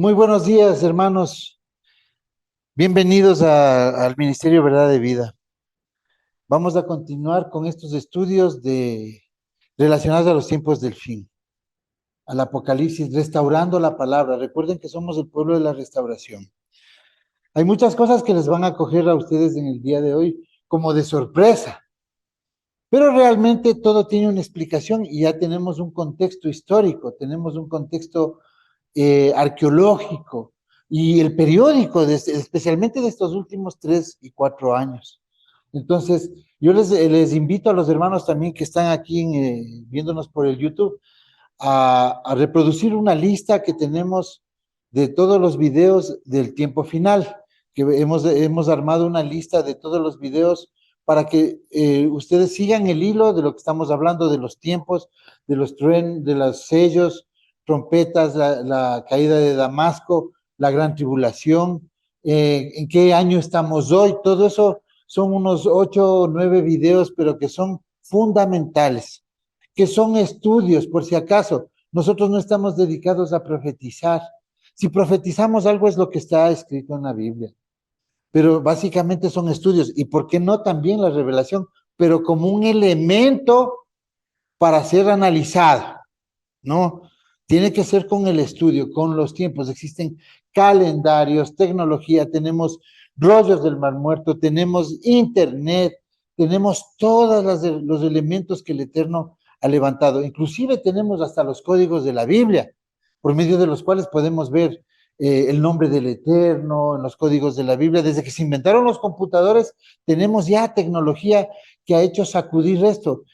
Muy buenos días, hermanos. Bienvenidos al Ministerio Verdad de Vida. Vamos a continuar con estos estudios relacionados a los tiempos del fin, al Apocalipsis, restaurando la palabra. Recuerden que somos el pueblo de la restauración. Hay muchas cosas que les van a coger a ustedes en el día de hoy como de sorpresa, pero realmente todo tiene una explicación y ya tenemos un contexto histórico, tenemos un contexto arqueológico y el periódico, especialmente de estos últimos 3 y 4 años. Entonces, yo les invito a los hermanos también que están aquí viéndonos por el YouTube a reproducir una lista que tenemos de todos los videos del tiempo final, que hemos armado una lista de todos los videos para que ustedes sigan el hilo de lo que estamos hablando, de los tiempos, de de los sellos, trompetas, la caída de Damasco, la gran tribulación, en qué año estamos hoy, todo eso son unos 8 o 9 videos, pero que son fundamentales, que son estudios, por si acaso. Nosotros no estamos dedicados a profetizar. Si profetizamos algo es lo que está escrito en la Biblia, pero básicamente son estudios. ¿Y por qué no también la revelación? Pero como un elemento para ser analizado, ¿no? Tiene que ser con el estudio, con los tiempos. Existen calendarios, tecnología, tenemos rollos del Mar Muerto, tenemos internet, tenemos todos los elementos que el Eterno ha levantado. Inclusive tenemos hasta los códigos de la Biblia, por medio de los cuales podemos ver el nombre del Eterno en los códigos de la Biblia. Desde que se inventaron los computadores, tenemos ya tecnología que ha hecho sacudir esto.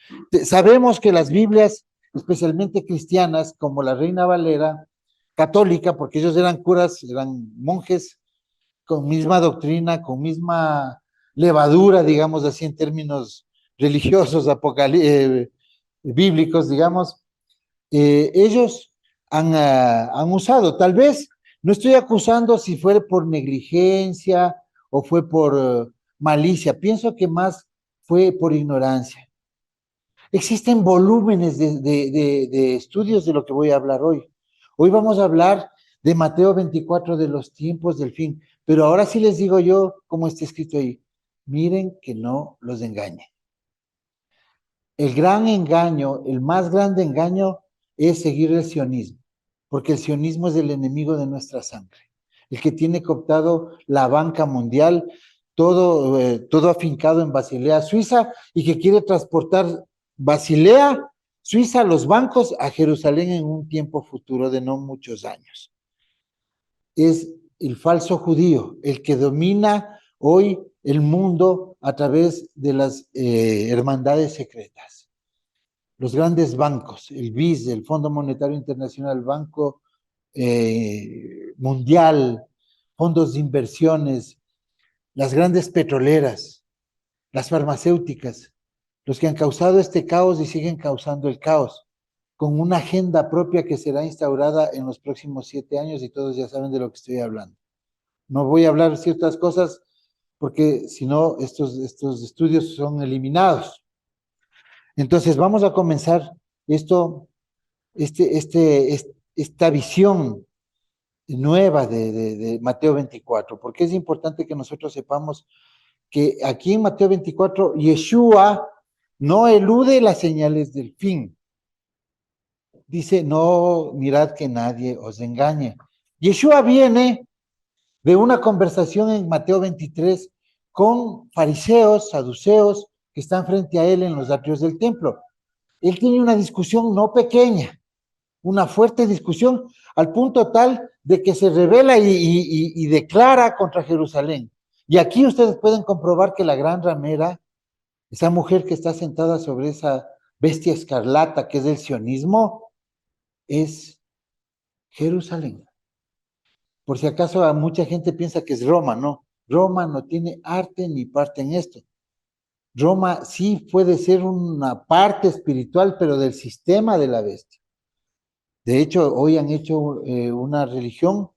Sabemos que las Biblias, especialmente cristianas, como la Reina Valera, católica, porque ellos eran curas, eran monjes con misma doctrina, con misma levadura, digamos así, en términos religiosos, bíblicos, digamos, ellos han usado, tal vez, no estoy acusando si fue por negligencia o fue por malicia, pienso que más fue por ignorancia. Existen volúmenes de estudios de lo que voy a hablar hoy. Hoy vamos a hablar de Mateo 24, de los tiempos del fin, pero ahora sí les digo yo, como está escrito ahí, miren que no los engañen. El gran engaño, el más grande engaño es seguir el sionismo, porque el sionismo es el enemigo de nuestra sangre, el que tiene cooptado la banca mundial, todo afincado en Basilea, Suiza, y que quiere transportar Basilea, Suiza, los bancos a Jerusalén en un tiempo futuro de no muchos años. Es el falso judío, el que domina hoy el mundo a través de las hermandades secretas. Los grandes bancos, el BIS, el Fondo Monetario Internacional, el Banco Mundial, fondos de inversiones, las grandes petroleras, las farmacéuticas, los que han causado este caos y siguen causando el caos, con una agenda propia que será instaurada en los próximos 7 años y todos ya saben de lo que estoy hablando. No voy a hablar ciertas cosas porque si no estos estudios son eliminados. Entonces vamos a comenzar esta visión nueva de Mateo 24, porque es importante que nosotros sepamos que aquí en Mateo 24, Yeshua no elude las señales del fin. Dice, no mirad que nadie os engañe. Yeshua viene de una conversación en Mateo 23 con fariseos, saduceos, que están frente a él en los atrios del templo. Él tiene una discusión no pequeña, una fuerte discusión, al punto tal de que se revela y declara contra Jerusalén. Y aquí ustedes pueden comprobar que la gran ramera, esa mujer que está sentada sobre esa bestia escarlata que es el sionismo, es Jerusalén. Por si acaso a mucha gente piensa que es Roma, no. Roma no tiene arte ni parte en esto. Roma sí puede ser una parte espiritual, pero del sistema de la bestia. De hecho, hoy han hecho una religión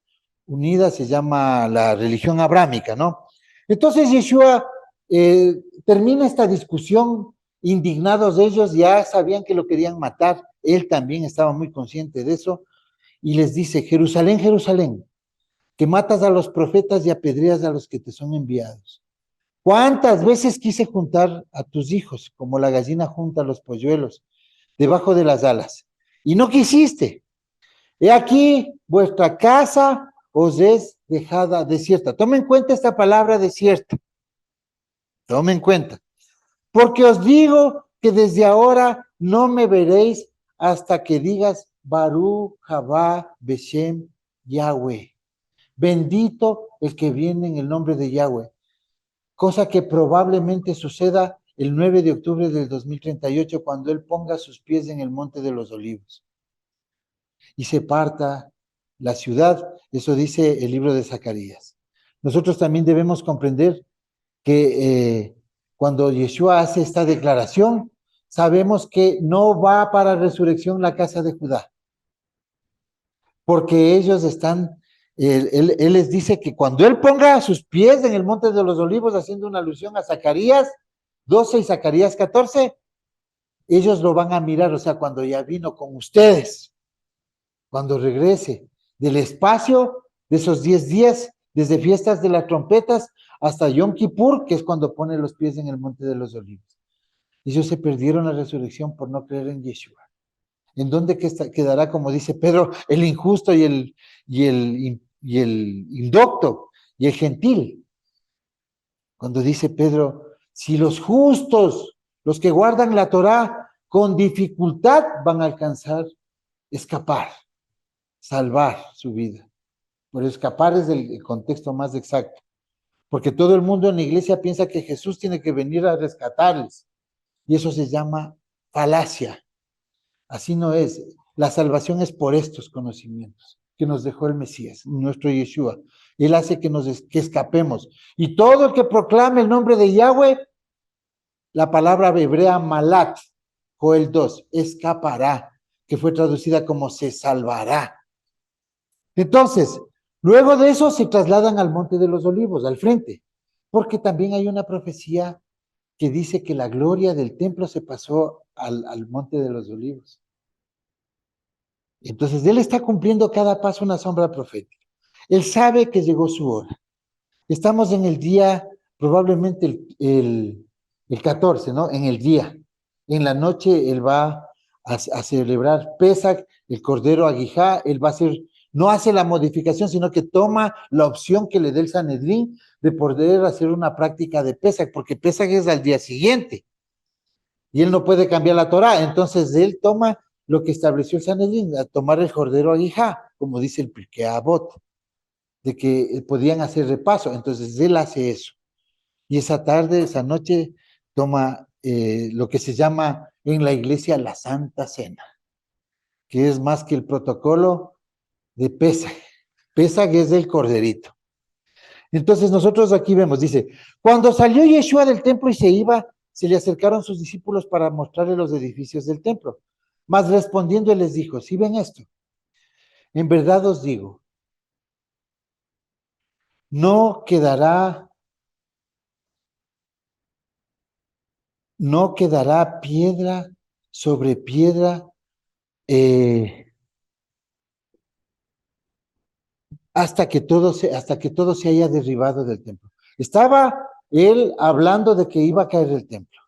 unida, se llama la religión abrámica, ¿no? Entonces Yeshua termina esta discusión, indignados ellos, ya sabían que lo querían matar, él también estaba muy consciente de eso, y les dice, Jerusalén, Jerusalén, que matas a los profetas y apedreas a los que te son enviados. ¿Cuántas veces quise juntar a tus hijos, como la gallina junta a los polluelos, debajo de las alas? Y no quisiste. He aquí, vuestra casa os es dejada desierta. Tome en cuenta esta palabra desierta. Tome en cuenta. Porque os digo que desde ahora no me veréis hasta que digas Barú, Jabá, Beshem, Yahweh. Bendito el que viene en el nombre de Yahweh. Cosa que probablemente suceda el 9 de octubre del 2038 cuando Él ponga sus pies en el Monte de los Olivos y se parta la ciudad. Eso dice el libro de Zacarías. Nosotros también debemos comprender que cuando Yeshua hace esta declaración, sabemos que no va para resurrección la casa de Judá, porque ellos están, él les dice que cuando Él ponga sus pies en el Monte de los Olivos, haciendo una alusión a Zacarías 12 y Zacarías 14, ellos lo van a mirar, o sea, cuando ya vino con ustedes, cuando regrese del espacio de esos 10 días, desde fiestas de las trompetas hasta Yom Kippur, que es cuando pone los pies en el Monte de los Olivos. Ellos se perdieron la resurrección por no creer en Yeshua. ¿En dónde quedará, como dice Pedro, el injusto y el indocto y el gentil? Cuando dice Pedro, si los justos, los que guardan la Torá, con dificultad van a alcanzar, escapar, salvar su vida. Pero escapar es el contexto más exacto, porque todo el mundo en la iglesia piensa que Jesús tiene que venir a rescatarles, y eso se llama falacia. Así no es. La salvación es por estos conocimientos que nos dejó el Mesías, nuestro Yeshua. Él hace que escapemos. Y todo el que proclame el nombre de Yahweh, la palabra hebrea malat, Joel 2, escapará, que fue traducida como se salvará. Entonces, luego de eso se trasladan al Monte de los Olivos, al frente, porque también hay una profecía que dice que la gloria del templo se pasó al Monte de los Olivos. Entonces, él está cumpliendo cada paso una sombra profética. Él sabe que llegó su hora. Estamos en el día, probablemente el 14, ¿no? En el día. En la noche él va a celebrar Pesach, el Cordero Aguijá, él va a hacer, no hace la modificación, sino que toma la opción que le dé el Sanedrín de poder hacer una práctica de Pesach, porque Pesach es al día siguiente y él no puede cambiar la Torah. Entonces él toma lo que estableció el Sanedrín, a tomar el Cordero Aguijá, como dice el Pirkei Avot, de que podían hacer repaso. Entonces él hace eso. Y esa tarde, esa noche, toma lo que se llama en la iglesia la Santa Cena, que es más que el protocolo de Pesaj. Pesaj es del corderito. Entonces nosotros aquí vemos, dice, cuando salió Yeshua del templo y se iba, se le acercaron sus discípulos para mostrarle los edificios del templo. Mas respondiendo él les dijo, si ven esto, en verdad os digo, no quedará, no quedará piedra sobre piedra hasta que todo se haya derribado del templo. Estaba él hablando de que iba a caer el templo.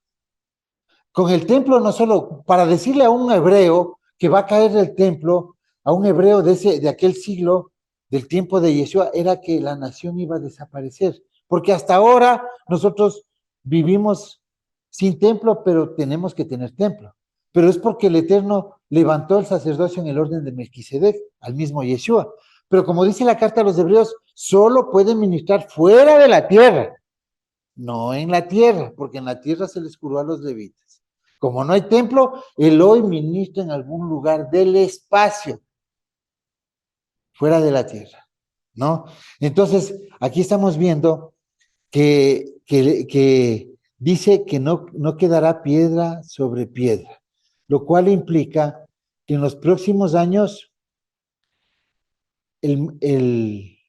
Con el templo no solo, para decirle a un hebreo que va a caer el templo, a un hebreo de aquel siglo, del tiempo de Yeshua, era que la nación iba a desaparecer. Porque hasta ahora nosotros vivimos sin templo, pero tenemos que tener templo. Pero es porque el Eterno levantó el sacerdocio en el orden de Melquisedec, al mismo Yeshua. Pero como dice la carta a los hebreos, solo pueden ministrar fuera de la tierra, no en la tierra, porque en la tierra se les curó a los levitas. Como no hay templo, él hoy ministra en algún lugar del espacio, fuera de la tierra, ¿no? Entonces, aquí estamos viendo que dice que no quedará piedra sobre piedra, lo cual implica que en los próximos años el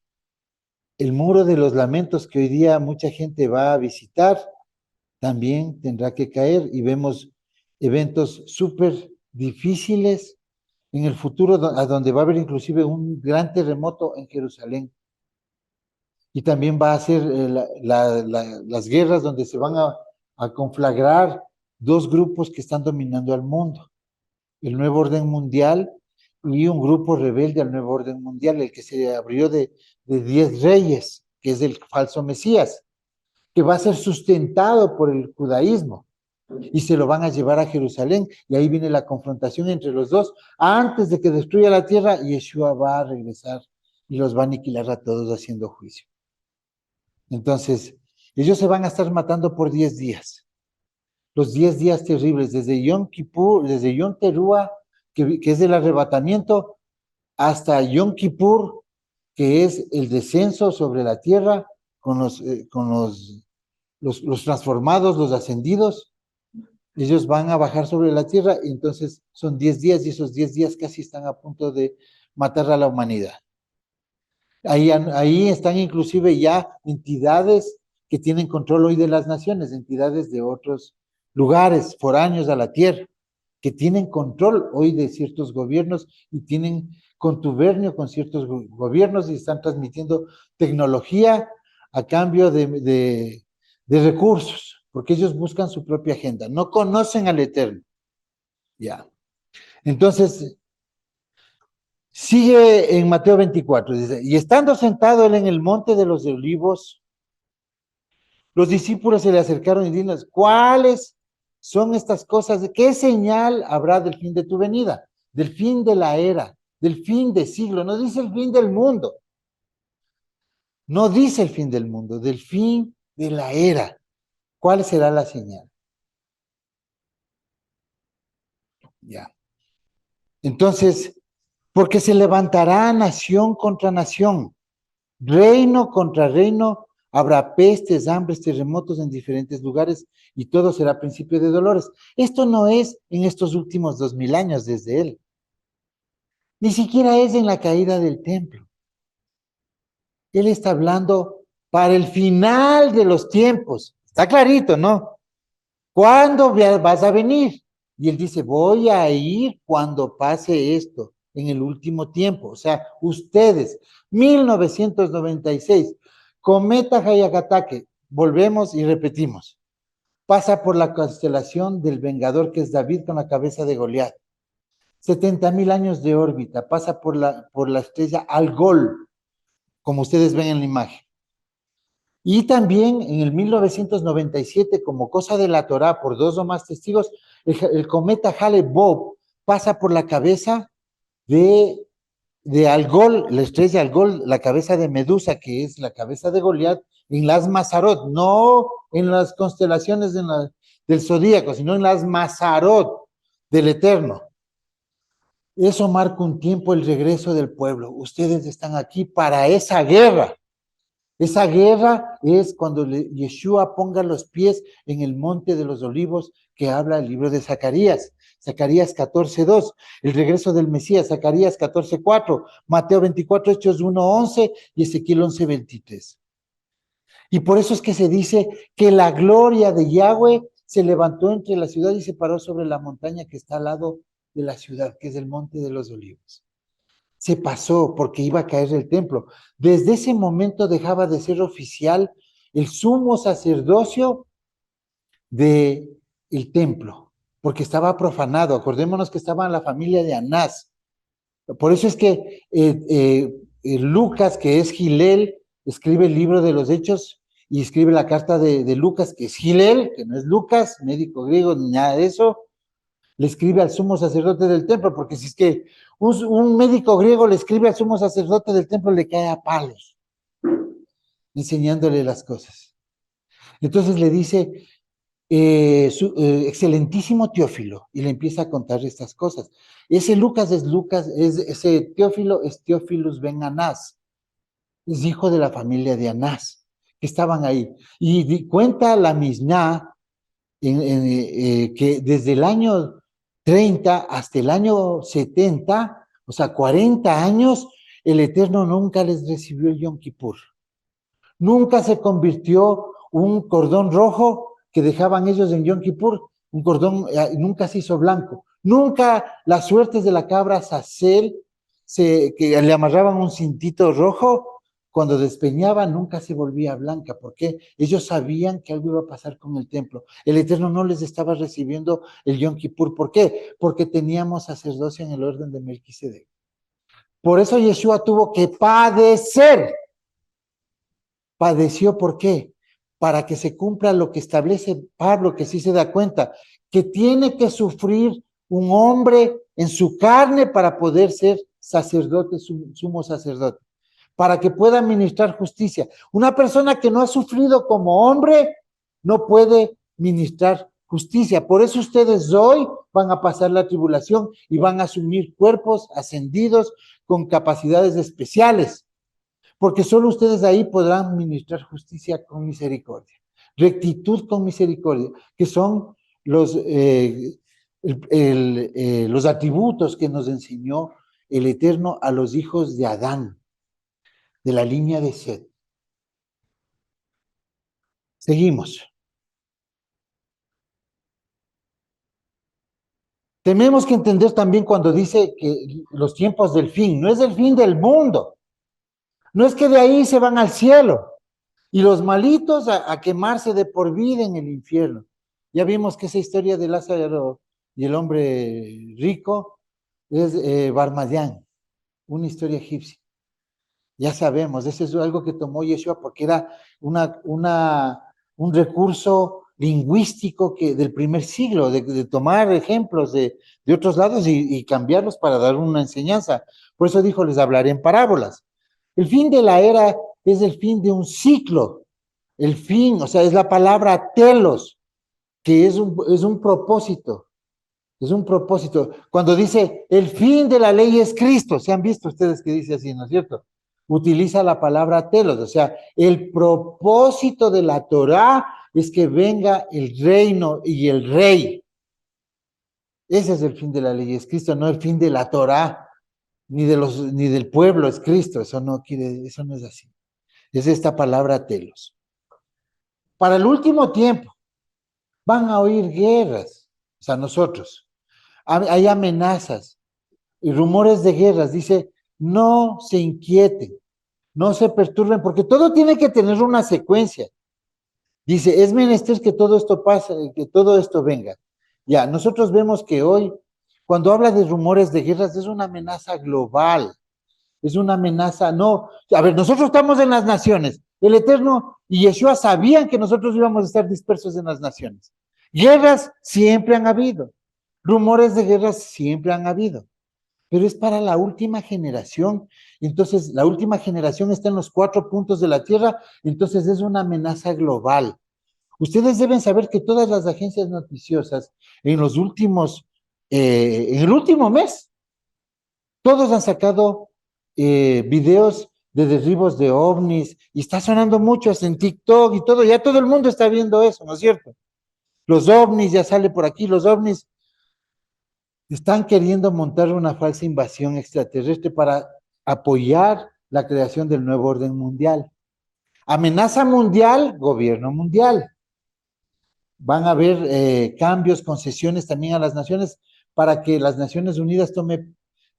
muro de los lamentos que hoy día mucha gente va a visitar también tendrá que caer y vemos eventos súper difíciles en el futuro a donde va a haber inclusive un gran terremoto en Jerusalén. y también va a ser las guerras donde se van a conflagrar dos grupos que están dominando al mundo, el nuevo orden mundial y un grupo rebelde al nuevo orden mundial, el que se abrió de 10 reyes, que es el falso Mesías, que va a ser sustentado por el judaísmo y se lo van a llevar a Jerusalén, y ahí viene la confrontación entre los dos. Antes de que destruya la tierra, Yeshua va a regresar y los va a aniquilar a todos haciendo juicio. Entonces, ellos se van a estar matando por 10 días. Los 10 días terribles, desde Yom Kippur, desde Yom Teruah, que es el arrebatamiento, hasta Yom Kippur, que es el descenso sobre la tierra con los transformados, los ascendidos. Ellos van a bajar sobre la tierra, y entonces son 10 días, y esos 10 días casi están a punto de matar a la humanidad. Ahí están inclusive ya entidades que tienen control hoy de las naciones, entidades de otros lugares foráneos a la tierra, que tienen control hoy de ciertos gobiernos y tienen contubernio con ciertos gobiernos y están transmitiendo tecnología a cambio de recursos, porque ellos buscan su propia agenda, no conocen al Eterno. Ya. Entonces, sigue en Mateo 24, dice, y estando sentado él en el monte de los olivos, los discípulos se le acercaron y dijeron, ¿cuáles son estas cosas? ¿Qué señal habrá del fin de tu venida? Del fin de la era, del fin de siglo. No dice el fin del mundo, no dice el fin del mundo, del fin de la era. ¿Cuál será la señal? Ya. Entonces, porque se levantará nación contra nación, reino contra reino, habrá pestes, hambres, terremotos en diferentes lugares, y todo será principio de dolores. Esto no es en estos últimos 2000 años desde él, ni siquiera es en la caída del templo. Él está hablando para el final de los tiempos. Está clarito, ¿no? ¿Cuándo vas a venir? Y él dice, voy a ir cuando pase esto, en el último tiempo. O sea, ustedes, 1996, cometa Hayagatake, volvemos y repetimos. Pasa por la constelación del Vengador, que es David con la cabeza de Goliat. 70,000 años de órbita, pasa por la estrella Algol, como ustedes ven en la imagen. Y también en el 1997, como cosa de la Torá, por 2 o más testigos, el cometa Hale-Bopp pasa por la cabeza de Algol, la estrella Algol, la cabeza de Medusa, que es la cabeza de Goliat, en las Mazarot, no en las constelaciones del zodíaco, sino en las Mazarot del Eterno. Eso marca un tiempo, el regreso del pueblo. Ustedes están aquí para esa guerra. Esa guerra es cuando Yeshua ponga los pies en el monte de los olivos, que habla el libro de Zacarías. Zacarías 14:2, el regreso del Mesías. Zacarías 14:4, Mateo 24, Hechos 1:11 y Ezequiel 11:23. Y por eso es que se dice que la gloria de Yahweh se levantó entre la ciudad y se paró sobre la montaña que está al lado de la ciudad, que es el monte de los olivos. Se pasó porque iba a caer el templo. Desde ese momento dejaba de ser oficial el sumo sacerdocio del templo, porque estaba profanado. Acordémonos que estaba en la familia de Anás. Por eso es que Lucas, que es Gilel, escribe el libro de los Hechos y escribe la carta de Lucas, que es Gilel, que no es Lucas, médico griego, ni nada de eso, le escribe al sumo sacerdote del templo, porque si es que un médico griego le escribe al sumo sacerdote del templo, le cae a palos, enseñándole las cosas. Entonces le dice, excelentísimo Teófilo, y le empieza a contar estas cosas. Ese ese Teófilo es Teófilus ben Anás, es hijo de la familia de Anás, que estaban ahí. Y cuenta la Misná que desde el año 30 hasta el año 70, o sea, 40 años, el Eterno nunca les recibió el Yom Kippur. Nunca se convirtió un cordón rojo que dejaban ellos en Yom Kippur, un cordón, nunca se hizo blanco. Nunca las suertes de la cabra Sacel, que le amarraban un cintito rojo, cuando despeñaba nunca se volvía blanca. ¿Por qué? Ellos sabían que algo iba a pasar con el templo. El Eterno no les estaba recibiendo el Yom Kippur. ¿Por qué? Porque teníamos sacerdocio en el orden de Melquisedec. Por eso Yeshua tuvo que padecer. Padeció, ¿por qué? Para que se cumpla lo que establece Pablo, que sí se da cuenta, que tiene que sufrir un hombre en su carne para poder ser sacerdote, sumo sacerdote, para que pueda ministrar justicia. Una persona que no ha sufrido como hombre no puede ministrar justicia. Por eso ustedes hoy van a pasar la tribulación y van a asumir cuerpos ascendidos con capacidades especiales, porque solo ustedes ahí podrán ministrar justicia con misericordia, rectitud con misericordia, que son los atributos que nos enseñó el Eterno a los hijos de Adán, de la línea de Set. Seguimos. Tenemos que entender también cuando dice que los tiempos del fin, no es el fin del mundo, no es que de ahí se van al cielo, y los malitos a quemarse de por vida en el infierno. Ya vimos que esa historia de Lázaro y el hombre rico es Barmadián, una historia egipcia. Ya sabemos, eso es algo que tomó Yeshua porque era un recurso lingüístico del primer siglo, de tomar ejemplos de otros lados y cambiarlos para dar una enseñanza. Por eso dijo, les hablaré en parábolas. El fin de la era es el fin de un ciclo. El fin, o sea, es la palabra telos, que es un propósito. Es un propósito. Cuando dice, el fin de la ley es Cristo, se han visto ustedes que dice así, ¿no es cierto? Utiliza la palabra telos, o sea, el propósito de la Torá es que venga el reino y el rey. Ese es el fin de la ley, es Cristo, no el fin de la Torá, ni del pueblo, es Cristo. Eso no es así. Es esta palabra telos. Para el último tiempo, van a oír guerras, o sea, nosotros. Hay amenazas y rumores de guerras. Dice, no se inquieten, no se perturben, porque todo tiene que tener una secuencia. Dice, es menester que todo esto pase, que todo esto venga. Ya, nosotros vemos que hoy, cuando habla de rumores de guerras, es una amenaza global, es una amenaza, no, a ver, nosotros estamos en las naciones, el Eterno y Yeshua sabían que nosotros íbamos a estar dispersos en las naciones. Guerras siempre han habido, rumores de guerras siempre han habido, pero es para la última generación. Entonces, la última generación está en los 4 puntos de la tierra, entonces es una amenaza global. Ustedes deben saber que todas las agencias noticiosas en en el último mes, todos han sacado videos de derribos de ovnis y está sonando mucho en TikTok y todo, ya todo el mundo está viendo eso, ¿no es cierto? Los ovnis, ya sale por aquí, los ovnis están queriendo montar una falsa invasión extraterrestre para apoyar la creación del nuevo orden mundial. Amenaza mundial, gobierno mundial. Van a haber cambios, concesiones también a las naciones para que las Naciones Unidas tome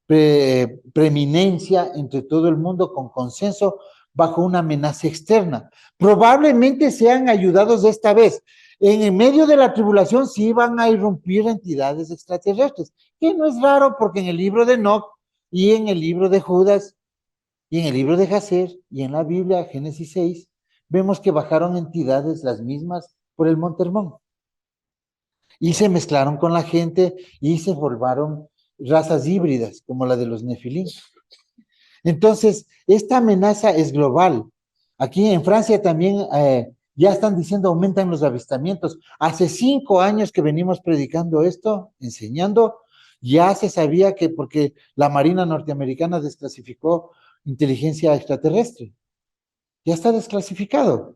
preeminencia entre todo el mundo con consenso bajo una amenaza externa. Probablemente sean ayudados esta vez. En el medio de la tribulación sí van a irrumpir entidades extraterrestres, que no es raro porque en el libro de Enoch y en el libro de Judas y en el libro de Jacer y en la Biblia, Génesis 6, vemos que bajaron entidades las mismas por el Monte Hermón y se mezclaron con la gente y se formaron razas híbridas como la de los Nefilim. Entonces, esta amenaza es global. Aquí en Francia también ya están diciendo aumentan los avistamientos. Hace 5 años que venimos predicando esto, enseñando, ya se sabía que porque la Marina norteamericana desclasificó inteligencia extraterrestre. Ya está desclasificado.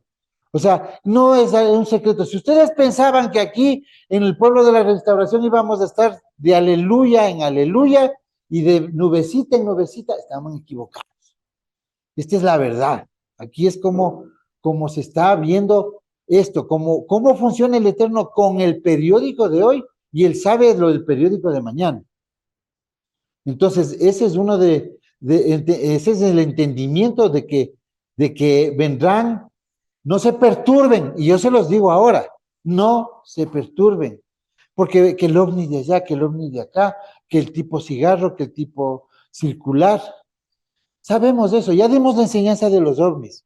O sea, no es un secreto. Si ustedes pensaban que aquí en el pueblo de la Restauración íbamos a estar de aleluya en aleluya y de nubecita en nubecita, estaban equivocados. Esta es la verdad. Aquí es como se está viendo esto, cómo funciona el Eterno con el periódico de hoy y él sabe lo del periódico de mañana. Entonces, ese es ese es el entendimiento de que de que vendrán, no se perturben, y yo se los digo ahora, no se perturben, porque que el ovni de allá, que el ovni de acá, que el tipo cigarro, que el tipo circular, sabemos eso, ya dimos la enseñanza de los ovnis,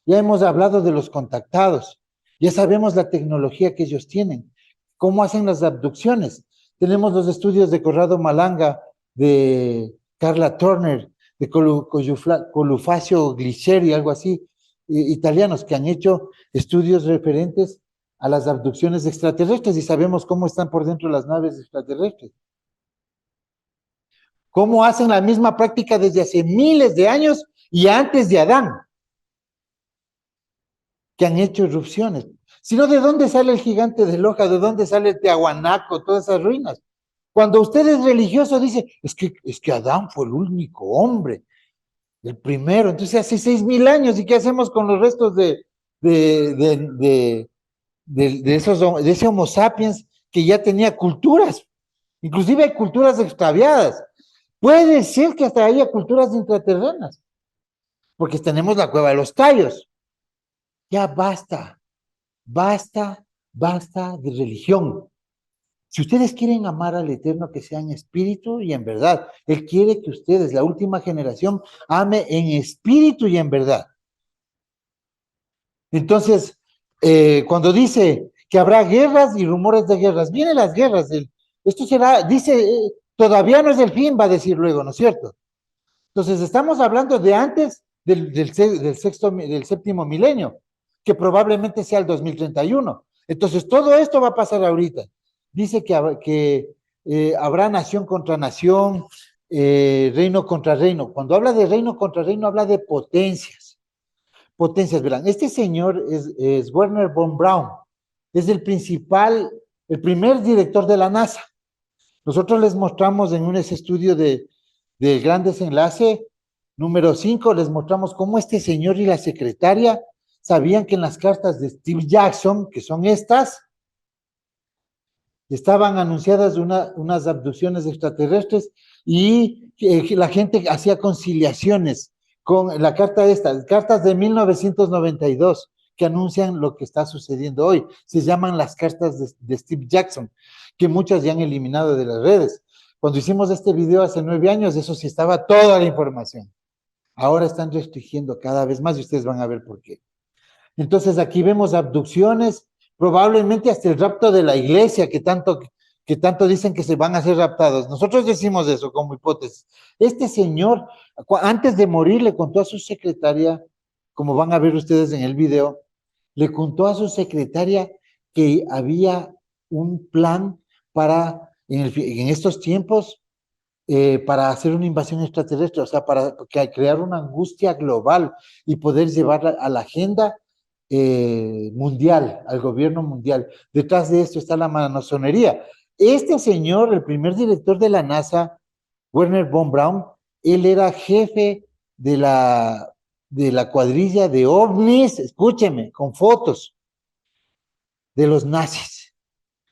ya hemos hablado de los contactados, ya sabemos la tecnología que ellos tienen, cómo hacen las abducciones. Tenemos los estudios de Corrado Malanga, de Carla Turner, de Colufacio Gliceri, algo así, italianos que han hecho estudios referentes a las abducciones extraterrestres y sabemos cómo están por dentro las naves extraterrestres. Cómo hacen la misma práctica desde hace miles de años y antes de Adán, que han hecho erupciones. Sino, ¿de dónde sale el gigante de Loja? ¿De dónde sale el Tiahuanaco? Todas esas ruinas. Cuando usted es religioso, dice, es que Adán fue el único hombre, el primero. Entonces, hace 6.000 años, ¿y qué hacemos con los restos de, de, de ese Homo sapiens que ya tenía culturas? Inclusive hay culturas extraviadas. Puede ser que hasta haya culturas intraterrenas, porque tenemos la cueva de los tallos. Ya basta. Basta, basta de religión. Si ustedes quieren amar al Eterno, que sea en espíritu y en verdad. Él quiere que ustedes, la última generación, ame en espíritu y en verdad. Entonces, cuando dice que habrá guerras y rumores de guerras, vienen las guerras. Esto será, dice, todavía no es el fin, va a decir luego, ¿no es cierto? Entonces, estamos hablando de antes del séptimo milenio, que probablemente sea el 2031. Entonces, todo esto va a pasar ahorita. Dice que habrá nación contra nación, reino contra reino. Cuando habla de reino contra reino, habla de potencias. Potencias, verán. Este señor es Werner von Braun. Es el primer director de la NASA. Nosotros les mostramos en ese estudio del gran desenlace, número 5, les mostramos cómo este señor y la secretaria sabían que en las cartas de Steve Jackson, que son estas, estaban anunciadas unas abducciones extraterrestres y la gente hacía conciliaciones con la carta cartas de 1992 que anuncian lo que está sucediendo hoy. Se llaman las cartas de Steve Jackson, que muchas ya han eliminado de las redes. Cuando hicimos este video hace 9 años, eso sí estaba toda la información. Ahora están restringiendo cada vez más y ustedes van a ver por qué. Entonces aquí vemos abducciones, probablemente hasta el rapto de la iglesia, que tanto dicen que se van a ser raptados. Nosotros decimos eso como hipótesis. Este señor, antes de morir, le contó a su secretaria, como van a ver ustedes en el video, le contó a su secretaria que había un plan para, en estos tiempos, para hacer una invasión extraterrestre, o sea, para crear una angustia global y poder llevarla a la agenda mundial, al gobierno mundial. Detrás de esto está la masonería. Este señor, el primer director de la NASA, Werner von Braun, él era jefe de la cuadrilla de ovnis, escúcheme, con fotos de los nazis.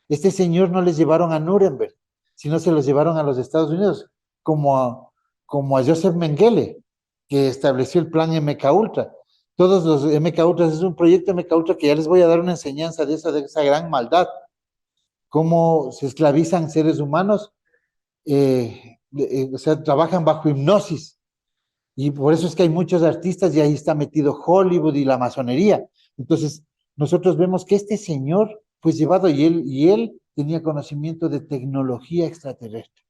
Este señor no les llevaron a Nuremberg, sino se los llevaron a los Estados Unidos, como a Joseph Mengele, que estableció el plan MK Ultra. Todos los MK Ultras es un proyecto MK Ultra que ya les voy a dar una enseñanza de esa gran maldad, cómo se esclavizan seres humanos, o sea, trabajan bajo hipnosis. Y por eso es que hay muchos artistas y ahí está metido Hollywood y la masonería. Entonces, nosotros vemos que este señor fue llevado y él tenía conocimiento de tecnología extraterrestre,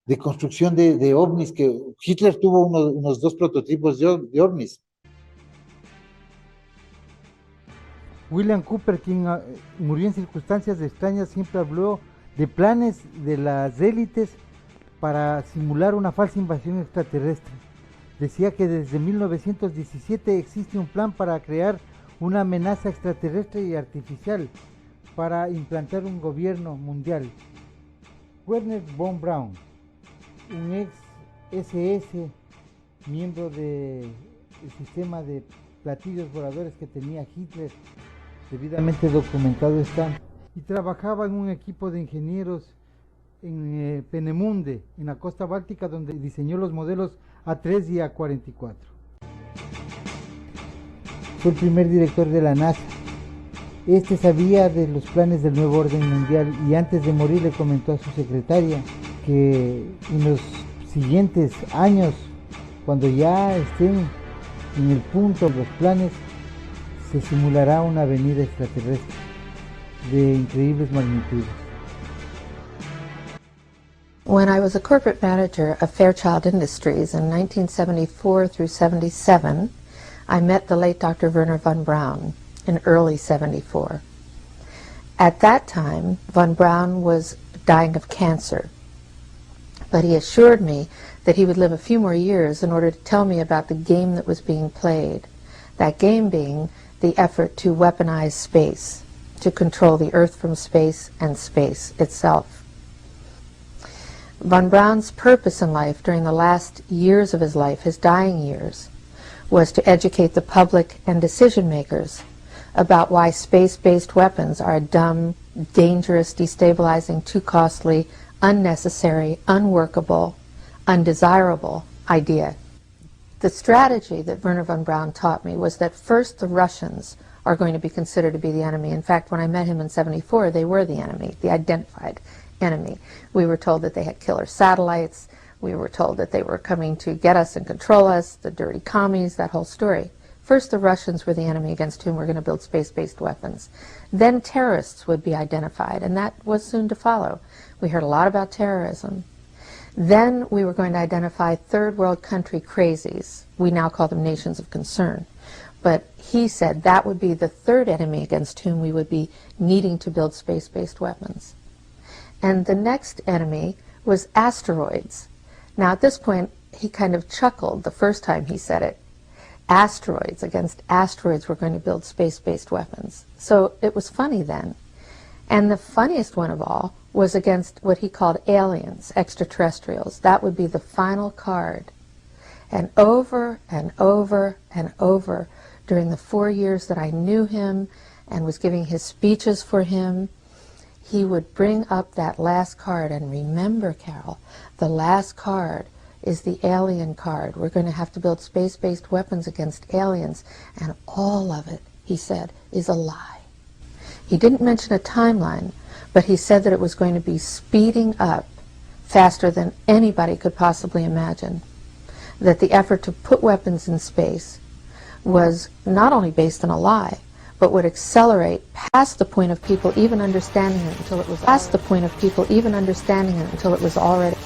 de construcción de ovnis, que Hitler tuvo unos 2 prototipos de ovnis. William Cooper, quien murió en circunstancias extrañas, siempre habló de planes de las élites para simular una falsa invasión extraterrestre. Decía que desde 1917 existe un plan para crear una amenaza extraterrestre y artificial para implantar un gobierno mundial. Werner von Braun, un ex SS, miembro del sistema de platillos voladores que tenía Hitler, debidamente documentado está, y trabajaba en un equipo de ingenieros en Peenemünde, en la costa báltica, donde diseñó los modelos A3 y A44. fue el primer director de la NASA. Este sabía de los planes del nuevo orden mundial y antes de morir le comentó a su secretaria que en los siguientes años, cuando ya estén en el punto de los planes, se simulará una avenida extraterrestre de increíbles magnitudes. When I was a corporate manager of Fairchild Industries in 1974 through 77, I met the late Dr. Werner von Braun in early 74. At that time, von Braun was dying of cancer, but he assured me that he would live a few more years in order to tell me about the game that was being played, that game being the effort to weaponize space, to control the Earth from space and space itself. Von Braun's purpose in life during the last years of his life, his dying years, was to educate the public and decision makers about why space-based weapons are a dumb, dangerous, destabilizing, too costly, unnecessary, unworkable, undesirable idea. The strategy that Werner von Braun taught me was that first the Russians are going to be considered to be the enemy. In fact, when I met him in 74, they were the enemy, the identified enemy. We were told that they had killer satellites. We were told that they were coming to get us and control us, the dirty commies, that whole story. First, the Russians were the enemy against whom we're going to build space-based weapons. Then terrorists would be identified, and that was soon to follow. We heard a lot about terrorism. Then we were going to identify third world country crazies. We now call them nations of concern. But he said that would be the third enemy against whom we would be needing to build space-based weapons. And the next enemy was asteroids. Now at this point, he kind of chuckled the first time he said it. Asteroids, against asteroids we're going to build space-based weapons. So it was funny then. And the funniest one of all was against what he called aliens, extraterrestrials. That would be the final card. And over and over and over during the 4 years that I knew him and was giving his speeches for him, he would bring up that last card. And remember, Carol, the last card is the alien card. We're going to have to build space-based weapons against aliens, and all of it, he said, is a lie. He didn't mention a timeline, but he said that it was going to be speeding up faster than anybody could possibly imagine, that the effort to put weapons in space was not only based on a lie, but would accelerate past the point of people even understanding it until it was already.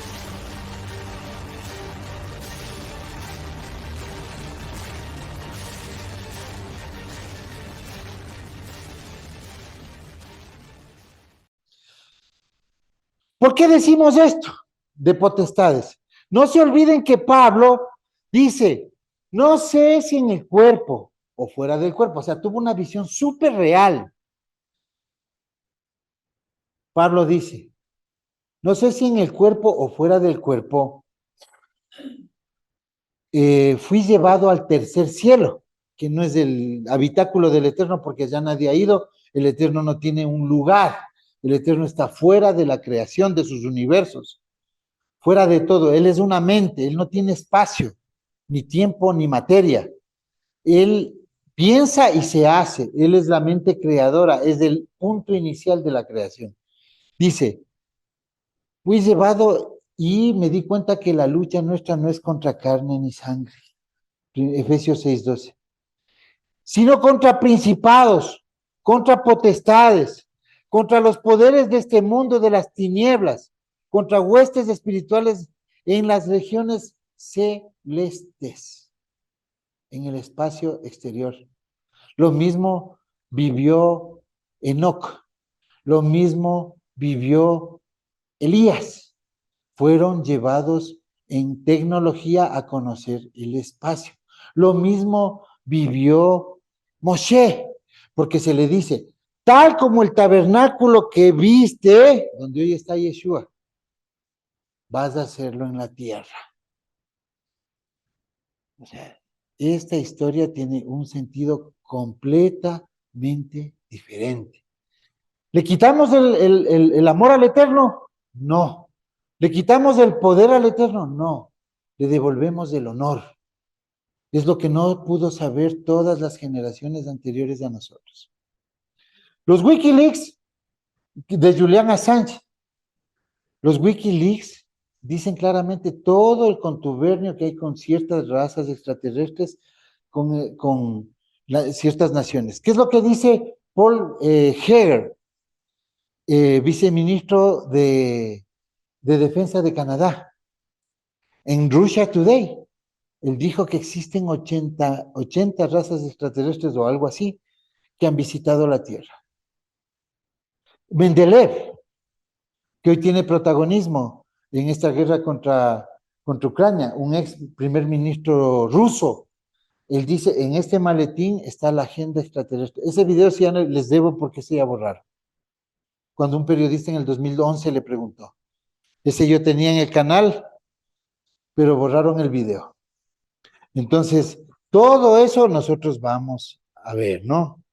¿Por qué decimos esto de potestades? No se olviden que Pablo dice, no sé si en el cuerpo o fuera del cuerpo, o sea, tuvo una visión súper real. Pablo dice, no sé si en el cuerpo o fuera del cuerpo fui llevado al tercer cielo, que no es el habitáculo del Eterno porque ya nadie ha ido, el Eterno no tiene un lugar, el Eterno está fuera de la creación de sus universos, fuera de todo, Él es una mente, Él no tiene espacio, ni tiempo, ni materia, Él piensa y se hace, Él es la mente creadora, es el punto inicial de la creación. Dice, fui llevado y me di cuenta que la lucha nuestra no es contra carne ni sangre, Efesios 6:12, sino contra principados, contra potestades, contra los poderes de este mundo de las tinieblas, contra huestes espirituales en las regiones celestes, en el espacio exterior. Lo mismo vivió Enoc, lo mismo vivió Elías. Fueron llevados en tecnología a conocer el espacio. Lo mismo vivió Moshe, porque se le dice, tal como el tabernáculo que viste, donde hoy está Yeshua, vas a hacerlo en la tierra. O sea, esta historia tiene un sentido completamente diferente. ¿Le quitamos el amor al Eterno? No. ¿Le quitamos el poder al Eterno? No. Le devolvemos el honor. Es lo que no pudo saber todas las generaciones anteriores a nosotros. Los Wikileaks de Julian Assange, los Wikileaks dicen claramente todo el contubernio que hay con ciertas razas extraterrestres, con ciertas naciones. ¿Qué es lo que dice Paul Heger, viceministro de Defensa de Canadá? En Russia Today, él dijo que existen 80 razas extraterrestres o algo así que han visitado la Tierra. Mendeleev, que hoy tiene protagonismo en esta guerra contra Ucrania, un ex primer ministro ruso, él dice, en este maletín está la agenda extraterrestre. Ese video sí ya no les debo porque se iba a borrar. Cuando un periodista en el 2011 le preguntó. Ese yo tenía en el canal, pero borraron el video. Entonces, todo eso nosotros vamos a ver, ¿no?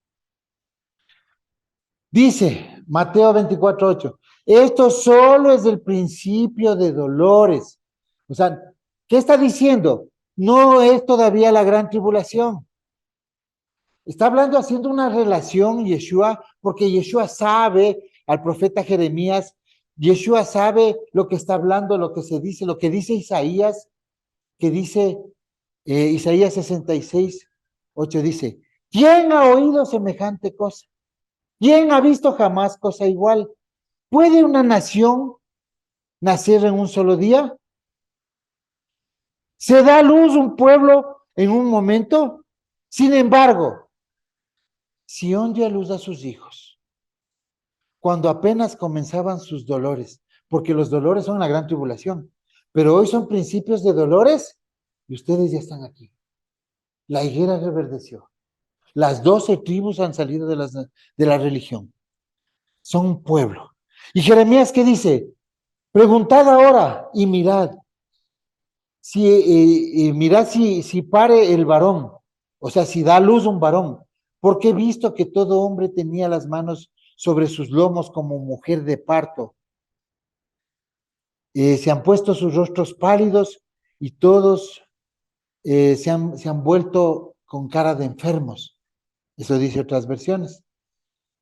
Dice Mateo 24:8, esto solo es el principio de dolores. O sea, ¿qué está diciendo? No es todavía la gran tribulación. Está hablando, haciendo una relación Yeshua, porque Yeshua sabe, al profeta Jeremías, Yeshua sabe lo que está hablando, lo que se dice, lo que dice Isaías, que dice Isaías 66:8 dice, ¿quién ha oído semejante cosa? ¿Quién ha visto jamás cosa igual? ¿Puede una nación nacer en un solo día? ¿Se da a luz un pueblo en un momento? Sin embargo, Sión dio a luz a sus hijos cuando apenas comenzaban sus dolores, porque los dolores son la gran tribulación, pero hoy son principios de dolores y ustedes ya están aquí. La higuera reverdeció. Las 12 tribus han salido de la religión. Son un pueblo. Y Jeremías, ¿qué dice? Preguntad ahora y mirad. Mirad si pare el varón, o sea, si da a luz un varón, porque he visto que todo hombre tenía las manos sobre sus lomos como mujer de parto. Se han puesto sus rostros pálidos y todos se han vuelto con cara de enfermos. Eso dice otras versiones.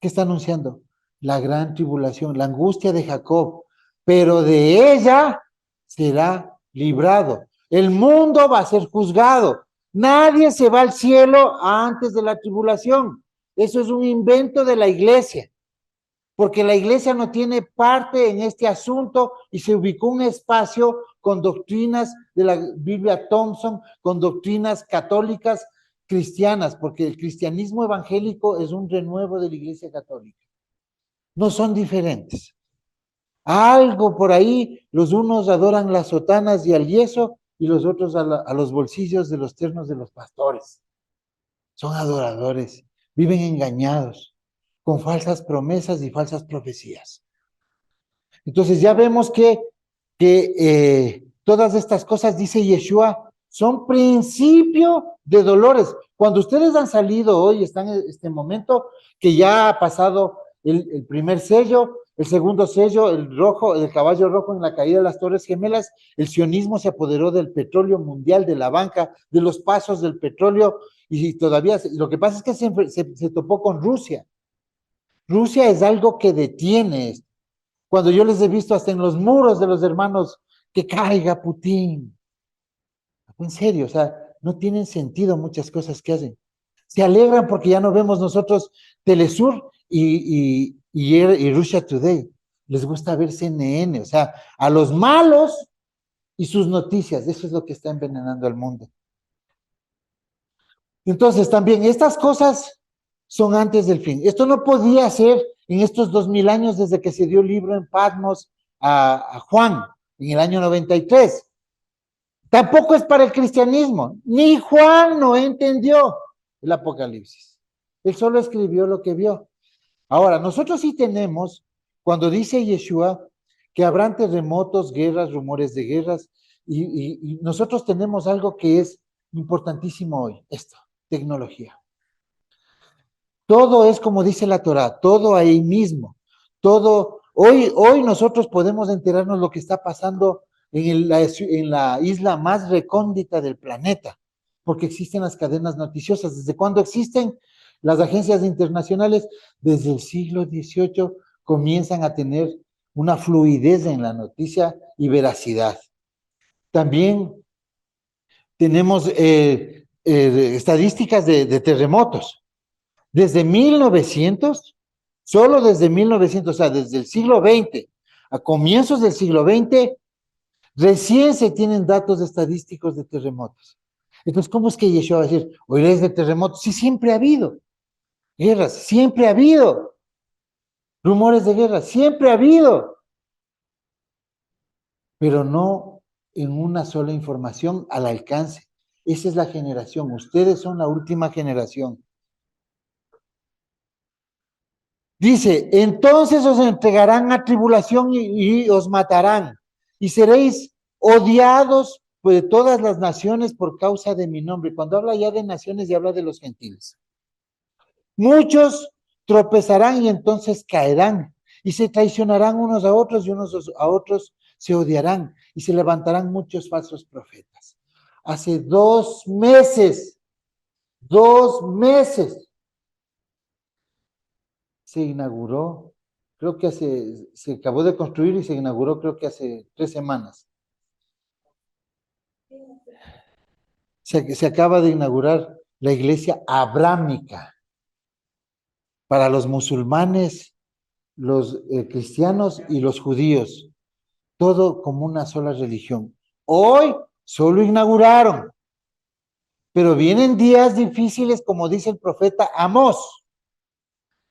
¿Qué está anunciando? La gran tribulación, la angustia de Jacob, pero de ella será librado. El mundo va a ser juzgado. Nadie se va al cielo antes de la tribulación. Eso es un invento de la iglesia, porque la iglesia no tiene parte en este asunto y se ubicó un espacio con doctrinas de la Biblia Thompson, con doctrinas católicas cristianas, porque el cristianismo evangélico es un renuevo de la iglesia católica. No son diferentes. Algo por ahí, los unos adoran las sotanas y al yeso y los otros a los bolsillos de los ternos de los pastores. Son adoradores, viven engañados, con falsas promesas y falsas profecías. Entonces ya vemos que todas estas cosas, dice Yeshua, son principio de dolores. Cuando ustedes han salido hoy, están en este momento que ya ha pasado el primer sello, el segundo sello, el rojo, el caballo rojo en la caída de las Torres Gemelas, el sionismo se apoderó del petróleo mundial, de la banca, de los pasos del petróleo, y todavía, lo que pasa es que se topó con Rusia. Rusia es algo que detiene esto. Cuando yo les he visto hasta en los muros de los hermanos, que caiga Putin. En serio, o sea, no tienen sentido muchas cosas que hacen. Se alegran porque ya no vemos nosotros Telesur y Russia Today. Les gusta ver CNN, o sea, a los malos y sus noticias. Eso es lo que está envenenando al mundo. Entonces, también, estas cosas son antes del fin. Esto no podía ser en estos 2000 años desde que se dio el libro en Patmos a Juan, en el año 93. Tampoco es para el cristianismo. Ni Juan no entendió el Apocalipsis. Él solo escribió lo que vio. Ahora, nosotros sí tenemos, cuando dice Yeshua, que habrán terremotos, guerras, rumores de guerras, y nosotros tenemos algo que es importantísimo hoy, esto, tecnología. Todo es como dice la Torá, todo ahí mismo, todo, hoy nosotros podemos enterarnos lo que está pasando en la isla más recóndita del planeta, porque existen las cadenas noticiosas. ¿Desde cuándo existen? Las agencias internacionales, desde el siglo XVIII, comienzan a tener una fluidez en la noticia y veracidad. También tenemos estadísticas de terremotos. Desde 1900, solo desde 1900, o sea, desde el siglo XX, a comienzos del siglo XX, recién se tienen datos estadísticos de terremotos. Entonces, ¿cómo es que Yeshua va a decir, oiréis de terremotos? Sí, siempre ha habido guerras, siempre ha habido rumores de guerra, siempre ha habido, pero no en una sola información al alcance. Esa es la generación, ustedes son la última generación. Dice, entonces os entregarán a tribulación y os matarán, y seréis odiados de todas las naciones por causa de mi nombre. Cuando habla ya de naciones, ya habla de los gentiles. Muchos tropezarán y entonces caerán, y se traicionarán unos a otros, y unos a otros se odiarán, y se levantarán muchos falsos profetas. Hace 2 meses, se inauguró, creo que se acabó de construir y se inauguró creo que hace 3 semanas. Se acaba de inaugurar la iglesia abrámica para los musulmanes, los cristianos y los judíos, todo como una sola religión. Hoy solo inauguraron, pero vienen días difíciles, como dice el profeta Amós,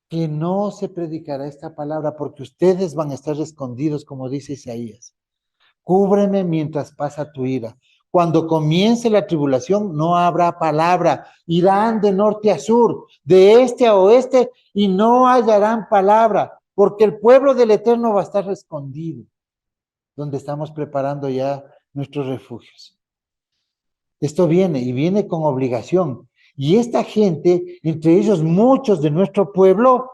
que no se predicará esta palabra porque ustedes van a estar escondidos, como dice Isaías. Cúbreme mientras pasa tu ira. Cuando comience la tribulación, no habrá palabra. Irán de norte a sur, de este a oeste, y no hallarán palabra, porque el pueblo del Eterno va a estar escondido, donde estamos preparando ya nuestros refugios. Esto viene, y viene con obligación. Y esta gente, entre ellos muchos de nuestro pueblo,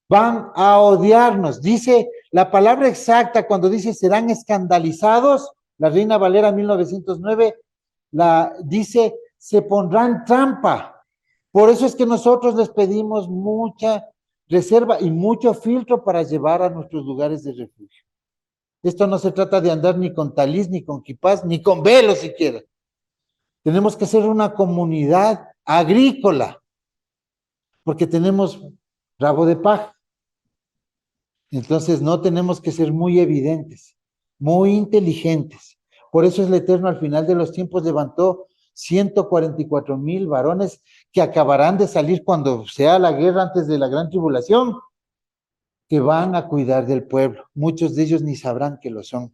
van a odiarnos. Dice la palabra exacta cuando dice serán escandalizados, la Reina Valera 1909 dice se pondrán trampa. Por eso es que nosotros les pedimos mucha reserva y mucho filtro para llevar a nuestros lugares de refugio. Esto no se trata de andar ni con talis, ni con kipás, ni con velo siquiera. Tenemos que ser una comunidad agrícola, porque tenemos rabo de paja. Entonces no tenemos que ser muy evidentes, muy inteligentes. Por eso es el Eterno al final de los tiempos levantó 144,000 varones que acabarán de salir cuando sea la guerra antes de la gran tribulación, que van a cuidar del pueblo. Muchos de ellos ni sabrán que lo son.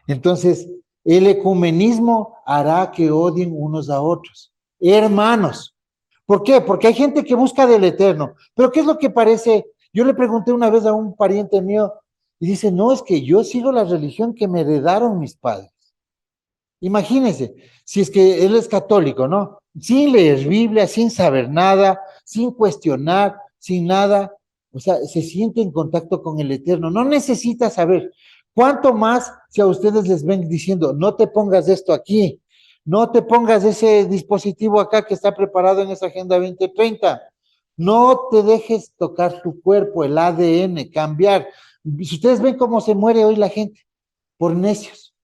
Entonces, el ecumenismo hará que odien unos a otros. Hermanos. ¿Por qué? Porque hay gente que busca del Eterno. Pero ¿qué es lo que parece? Yo le pregunté una vez a un pariente mío y dice, no, es que yo sigo la religión que me heredaron mis padres. Imagínense, si es que él es católico, ¿no? Sin leer Biblia, sin saber nada, sin cuestionar, sin nada, o sea, se siente en contacto con el Eterno, no necesita saber. ¿Cuánto más si a ustedes les ven diciendo, no te pongas esto aquí, no te pongas ese dispositivo acá que está preparado en esa Agenda 2030, no te dejes tocar tu cuerpo, el ADN, cambiar. Si ustedes ven cómo se muere hoy la gente, por necios.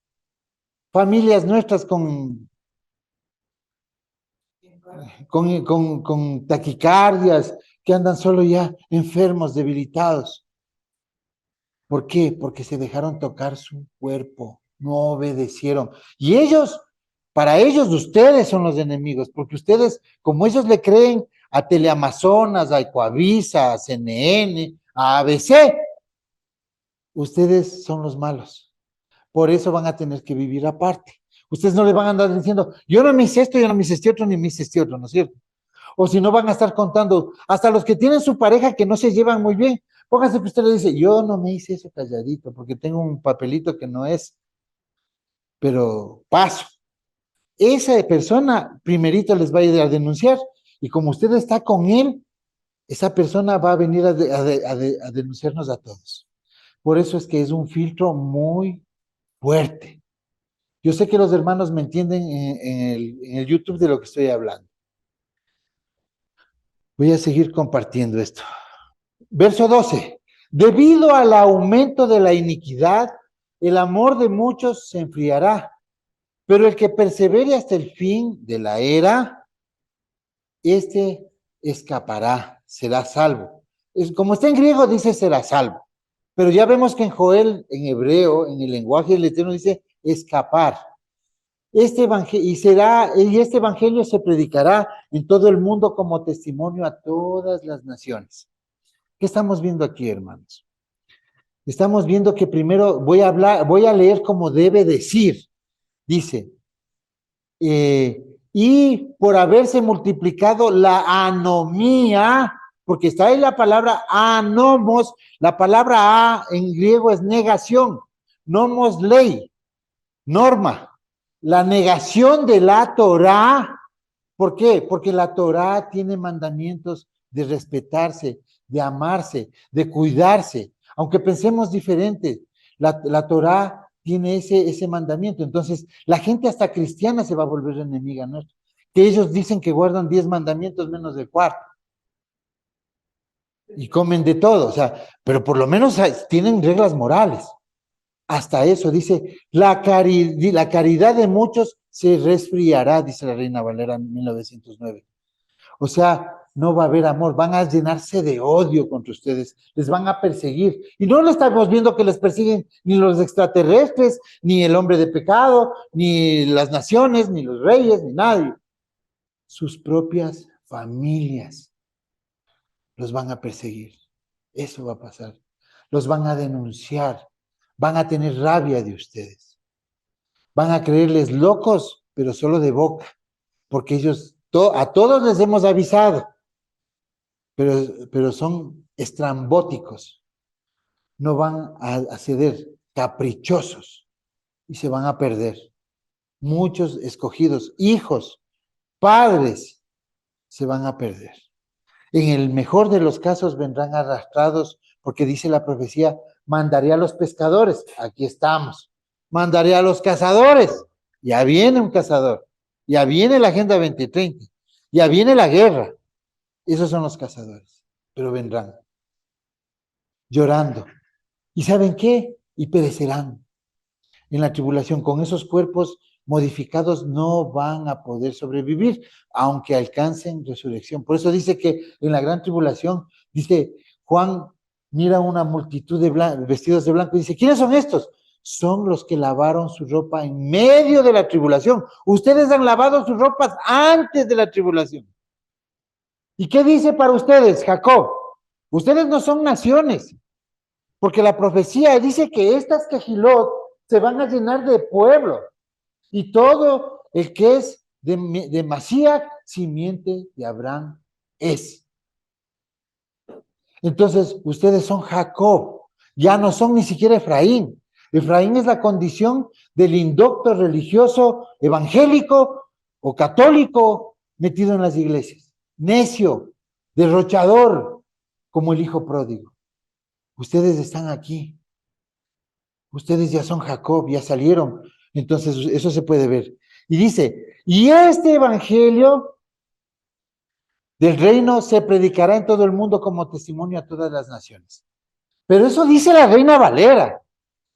Familias nuestras con taquicardias, que andan solo ya enfermos, debilitados. ¿Por qué? Porque se dejaron tocar su cuerpo, no obedecieron. Y ellos, para ellos, ustedes son los enemigos, porque ustedes, como ellos le creen a Teleamazonas, a Ecoavisa, a CNN, a ABC, ustedes son los malos. Por eso van a tener que vivir aparte. Ustedes no les van a andar diciendo, yo no me hice esto, yo no me hice este otro, ni me hice este otro, ¿no es cierto? O si no van a estar contando, hasta los que tienen su pareja que no se llevan muy bien, pónganse que usted le dice, yo no me hice eso calladito, porque tengo un papelito que no es, pero paso. Esa persona primerito les va a ir a denunciar, y como usted está con él, esa persona va a venir a denunciarnos a todos. Por eso es que es un filtro muy fuerte. Yo sé que los hermanos me entienden en el YouTube de lo que estoy hablando. Voy a seguir compartiendo esto. Verso 12. Debido al aumento de la iniquidad, el amor de muchos se enfriará, pero el que persevere hasta el fin de la era, este escapará, será salvo. Como está en griego, dice será salvo. Pero ya vemos que en Joel, en hebreo, en el lenguaje del Eterno, dice escapar. Este evangelio se predicará en todo el mundo como testimonio a todas las naciones. ¿Qué estamos viendo aquí, hermanos? Estamos viendo que primero voy a leer como debe decir. Dice, y por haberse multiplicado la anomía, porque está ahí la palabra anomos, la palabra a en griego es negación, nomos ley, norma, la negación de la Torá. ¿Por qué? Porque la Torá tiene mandamientos de respetarse, de amarse, de cuidarse, aunque pensemos diferente, la Torá tiene ese mandamiento. Entonces, la gente hasta cristiana se va a volver enemiga nuestra, que ellos dicen que guardan 10 mandamientos menos del cuarto y comen de todo, o sea, pero por lo menos tienen reglas morales. Hasta eso, dice, la caridad de muchos se resfriará, dice la Reina Valera en 1909. O sea, no va a haber amor, van a llenarse de odio contra ustedes, les van a perseguir. Y no lo estamos viendo que les persiguen ni los extraterrestres, ni el hombre de pecado, ni las naciones, ni los reyes, ni nadie. Sus propias familias los van a perseguir. Eso va a pasar. Los van a denunciar, van a tener rabia de ustedes. Van a creerles locos, pero solo de boca, porque ellos, a todos les hemos avisado, pero son estrambóticos, no van a ceder, caprichosos, y se van a perder. Muchos escogidos, hijos, padres, se van a perder. En el mejor de los casos vendrán arrastrados, porque dice la profecía, mandaré a los pescadores, aquí estamos, mandaré a los cazadores, ya viene un cazador, ya viene la Agenda 2030, ya viene la guerra, esos son los cazadores, pero vendrán llorando. ¿Y saben qué? Y perecerán en la tribulación. Con esos cuerpos modificados no van a poder sobrevivir, aunque alcancen resurrección. Por eso dice que en la gran tribulación, dice Juan, mira una multitud de vestidos de blanco y dice, ¿quiénes son estos? Son los que lavaron su ropa en medio de la tribulación. Ustedes han lavado sus ropas antes de la tribulación. ¿Y qué dice para ustedes, Jacob? Ustedes no son naciones, porque la profecía dice que estas quejilot se van a llenar de pueblo, y todo el que es de Masías, simiente de Abraham es. Entonces, ustedes son Jacob, ya no son ni siquiera Efraín. Efraín es la condición del indocto religioso evangélico o católico metido en las iglesias. Necio, derrochador, como el hijo pródigo. Ustedes están aquí. Ustedes ya son Jacob, ya salieron. Entonces, eso se puede ver. Y dice, y este evangelio del reino se predicará en todo el mundo como testimonio a todas las naciones. Pero eso dice la Reina Valera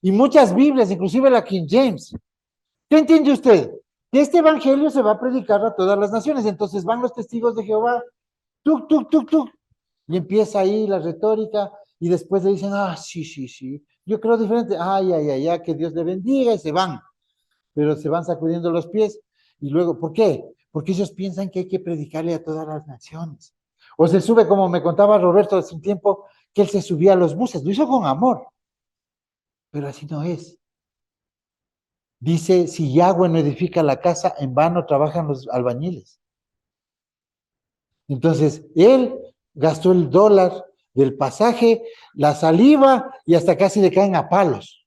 y muchas Biblias, inclusive la King James. ¿Qué entiende usted? Que este evangelio se va a predicar a todas las naciones. Entonces van los testigos de Jehová, tuk, tuk, tuk, tuk, y empieza ahí la retórica, y después le dicen, sí, yo creo diferente, ay, que Dios le bendiga, y se van, pero se van sacudiendo los pies, y luego, ¿por qué? Porque ellos piensan que hay que predicarle a todas las naciones. O se sube, como me contaba Roberto hace un tiempo, que él se subía a los buses, lo hizo con amor, pero así no es. Dice, si Yahweh no edifica la casa, en vano trabajan los albañiles. Entonces, él gastó el dólar del pasaje, la saliva, y hasta casi le caen a palos.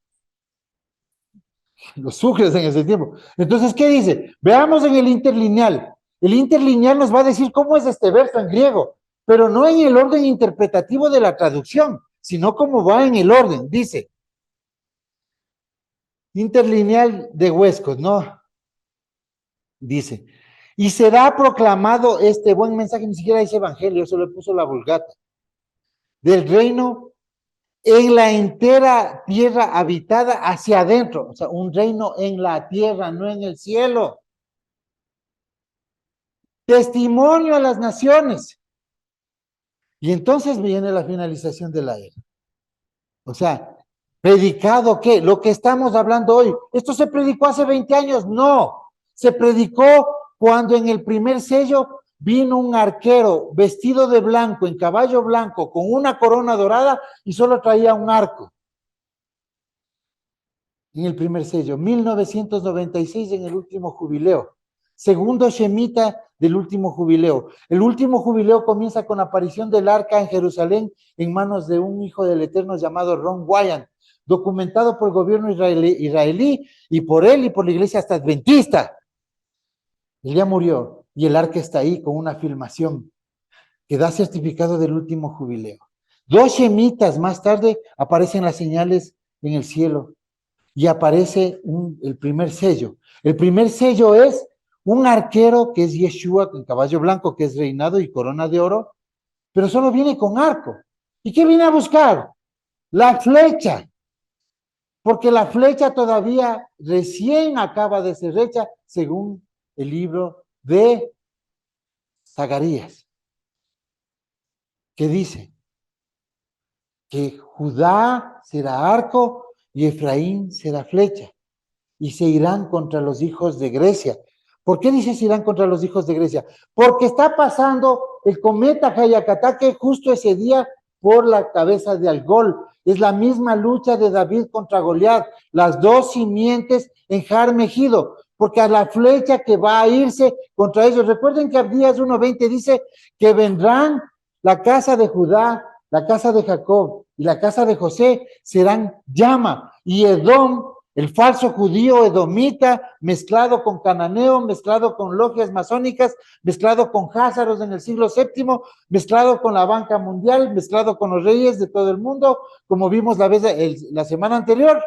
Los sucres en ese tiempo. Entonces, ¿qué dice? Veamos en el interlineal. El interlineal nos va a decir cómo es este verso en griego, pero no en el orden interpretativo de la traducción, sino cómo va en el orden. Dice, interlineal de Huescos, ¿no? Dice, y será proclamado este buen mensaje, ni siquiera dice evangelio, eso le puso la Vulgata, del reino en la entera tierra habitada hacia adentro, o sea, un reino en la tierra, no en el cielo. Testimonio a las naciones. Y entonces viene la finalización de la era. O sea, ¿predicado qué? Lo que estamos hablando hoy. ¿Esto se predicó hace 20 años? No. Se predicó cuando en el primer sello vino un arquero vestido de blanco, en caballo blanco, con una corona dorada y solo traía un arco. En el primer sello, 1996 en el último jubileo. Segundo Shemita del último jubileo. El último jubileo comienza con la aparición del arca en Jerusalén en manos de un hijo del Eterno llamado Ron Wyatt, documentado por el gobierno israelí y por él y por la iglesia hasta adventista. Él ya murió y el arca está ahí con una filmación que da certificado del último jubileo. 2 Shemitas más tarde aparecen las señales en el cielo y aparece el primer sello. El primer sello es un arquero que es Yeshua con caballo blanco, que es reinado y corona de oro, pero solo viene con arco. ¿Y qué viene a buscar? La flecha, porque la flecha todavía recién acaba de ser hecha, según el libro de Zacarías, que dice que Judá será arco y Efraín será flecha, y se irán contra los hijos de Grecia. ¿Por qué dice se irán contra los hijos de Grecia? Porque está pasando el cometa Hayakatake justo ese día por la cabeza de Algol. Es la misma lucha de David contra Goliat, las dos simientes en Har Megido, porque a la flecha que va a irse contra ellos. Recuerden que Abdías 1:20 dice que vendrán la casa de Judá, la casa de Jacob y la casa de José serán llama, y Edom, el falso judío edomita, mezclado con cananeo, mezclado con logias masónicas, mezclado con házaros en el siglo VII, mezclado con la banca mundial, mezclado con los reyes de todo el mundo, como vimos la semana anterior.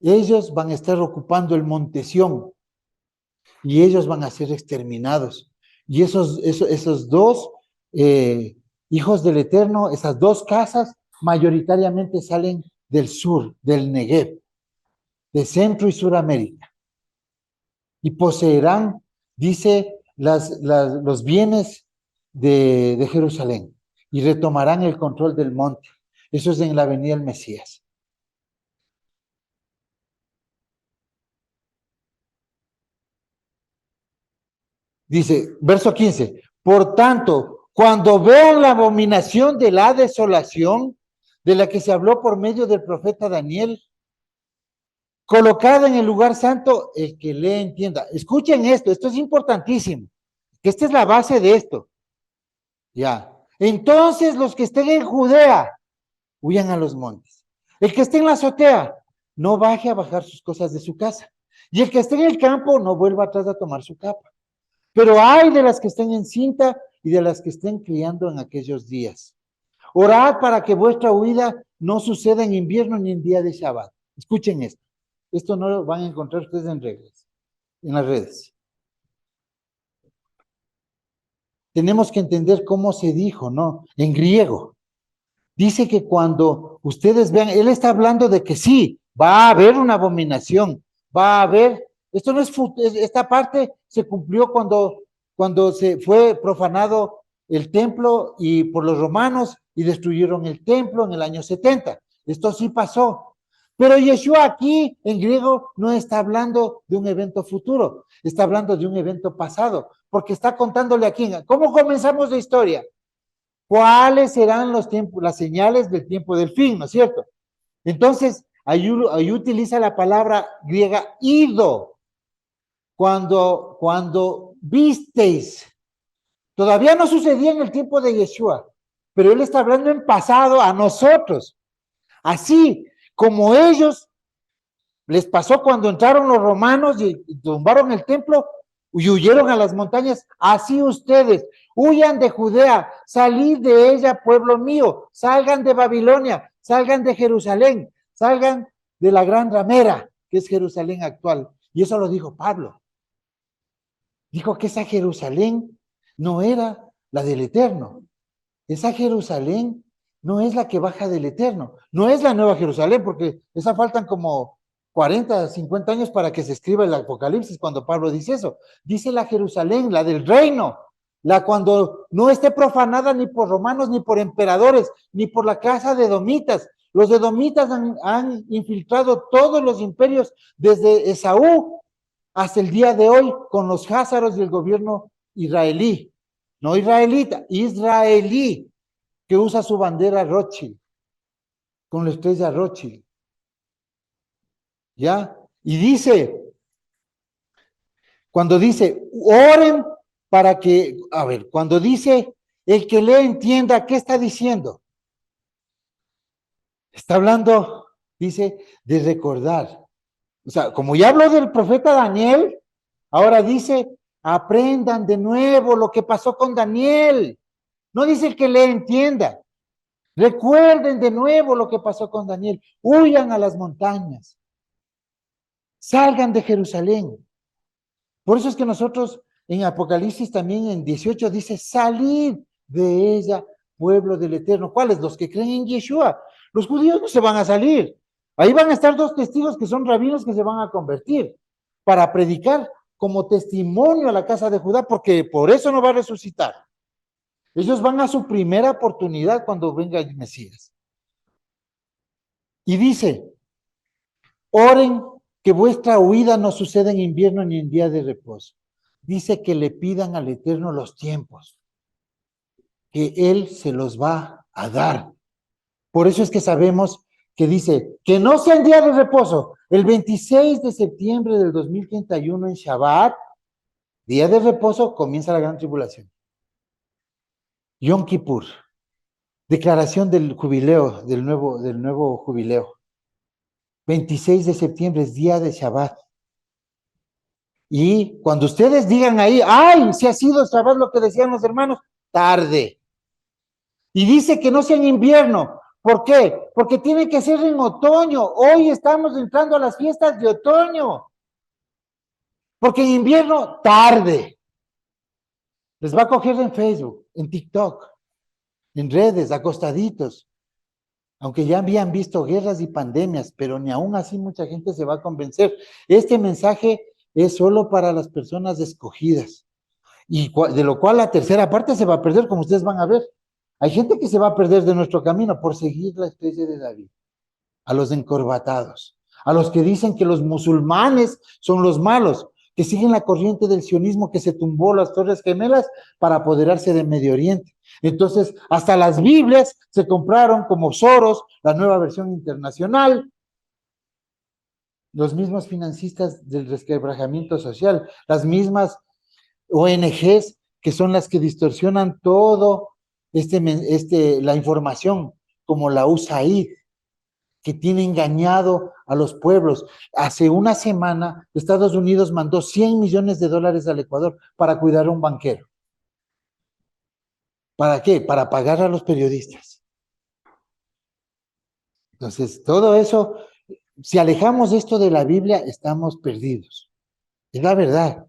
Ellos van a estar ocupando el Monte Sión y ellos van a ser exterminados. Y esos dos hijos del Eterno, esas dos casas, mayoritariamente salen del sur, del Negev, de Centro y Suramérica, y poseerán, dice, los bienes de Jerusalén, y retomarán el control del monte. Eso es en la venida del Mesías. Dice, verso 15, por tanto, cuando vean la abominación de la desolación, de la que se habló por medio del profeta Daniel, colocada en el lugar santo, el que lee entienda. Escuchen esto es importantísimo, que esta es la base de esto. Ya. Entonces los que estén en Judea, huyan a los montes. El que esté en la azotea, no baje a bajar sus cosas de su casa. Y el que esté en el campo, no vuelva atrás a tomar su capa. Pero hay de las que estén en cinta y de las que estén criando en aquellos días. Orad para que vuestra huida no suceda en invierno ni en día de Shabbat. Escuchen esto. Esto no lo van a encontrar ustedes en las redes. Tenemos que entender cómo se dijo, ¿no? En griego. Dice que cuando ustedes vean, él está hablando de que sí, va a haber una abominación, va a haber, esto no es, esta parte se cumplió cuando se fue profanado el templo y por los romanos y destruyeron el templo en el año 70. Esto sí pasó. Pero Yeshua aquí en griego no está hablando de un evento futuro, está hablando de un evento pasado, porque está contándole aquí, ¿cómo comenzamos la historia? ¿Cuáles serán los tiempos, las señales del tiempo del fin, ¿no es cierto? Entonces, ahí utiliza la palabra griega ido, cuando visteis. Todavía no sucedía en el tiempo de Yeshua, pero él está hablando en pasado a nosotros. Así como ellos les pasó cuando entraron los romanos y tumbaron el templo y huyeron a las montañas, así ustedes huyan de Judea, salid de ella, pueblo mío, salgan de Babilonia, salgan de Jerusalén, salgan de la gran ramera, que es Jerusalén actual. Y eso lo dijo Pablo. Dijo que esa Jerusalén no era la del Eterno. Esa Jerusalén no es la que baja del Eterno. No es la nueva Jerusalén, porque esa faltan como 40, 50 años para que se escriba el Apocalipsis cuando Pablo dice eso. Dice la Jerusalén, la del reino, la cuando no esté profanada ni por romanos, ni por emperadores, ni por la casa de edomitas. Los edomitas han infiltrado todos los imperios desde Esaú hasta el día de hoy con los házaros y el gobierno israelí. No israelita, israelí, que usa su bandera Rothschild, con la estrella Rothschild. ¿Ya? Y dice, cuando dice, oren para que, a ver, cuando dice, el que lee entienda, ¿qué está diciendo? Está hablando, dice, de recordar. O sea, como ya habló del profeta Daniel, ahora dice, aprendan de nuevo lo que pasó con Daniel. No dice el que lee entienda. Recuerden de nuevo lo que pasó con Daniel. Huyan a las montañas. Salgan de Jerusalén. Por eso es que nosotros en Apocalipsis también en 18 dice, salid de ella, pueblo del Eterno. ¿Cuáles? Los que creen en Yeshua. Los judíos no se van a salir. Ahí van a estar dos testigos que son rabinos que se van a convertir para predicar como testimonio a la casa de Judá, porque por eso no va a resucitar. Ellos van a su primera oportunidad cuando venga el Mesías. Y dice, oren que vuestra huida no suceda en invierno ni en día de reposo. Dice que le pidan al Eterno los tiempos, que Él se los va a dar. Por eso es que sabemos que dice, que no sea en día de reposo. El 26 de septiembre del 2031 en Shabbat, día de reposo, comienza la gran tribulación. Yom Kippur, declaración del jubileo, del nuevo jubileo. 26 de septiembre es día de Shabbat. Y cuando ustedes digan ahí, ay, si ha sido Shabbat lo que decían los hermanos, tarde. Y dice que no sea en invierno. ¿Por qué? Porque tiene que ser en otoño. Hoy estamos entrando a las fiestas de otoño. Porque en invierno, tarde. Les va a coger en Facebook, en TikTok, en redes, acostaditos. Aunque ya habían visto guerras y pandemias, pero ni aún así mucha gente se va a convencer. Este mensaje es solo para las personas escogidas. Y de lo cual la tercera parte se va a perder, como ustedes van a ver. Hay gente que se va a perder de nuestro camino por seguir la especie de David. A los encorbatados, a los que dicen que los musulmanes son los malos, que siguen la corriente del sionismo que se tumbó las Torres Gemelas para apoderarse de Medio Oriente. Entonces, hasta las Biblias se compraron como Soros, la nueva versión internacional, los mismos financistas del resquebrajamiento social, las mismas ONGs que son las que distorsionan todo la información, como la USAID, que tiene engañado a los pueblos. Hace una semana, Estados Unidos mandó $100 millones al Ecuador para cuidar a un banquero. ¿Para qué? Para pagar a los periodistas. Entonces, todo eso, si alejamos esto de la Biblia, estamos perdidos. Es la verdad.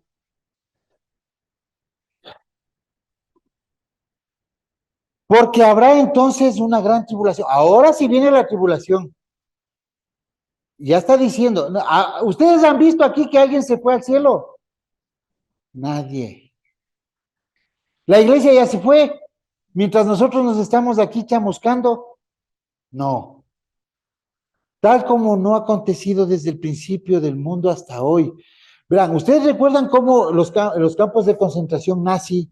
Porque habrá entonces una gran tribulación. Ahora sí viene la tribulación. Ya está diciendo, ¿ustedes han visto aquí que alguien se fue al cielo? Nadie. La iglesia ya se fue, mientras nosotros nos estamos aquí chamuscando. No. Tal como no ha acontecido desde el principio del mundo hasta hoy. Verán, ¿ustedes recuerdan cómo los campos de concentración nazi,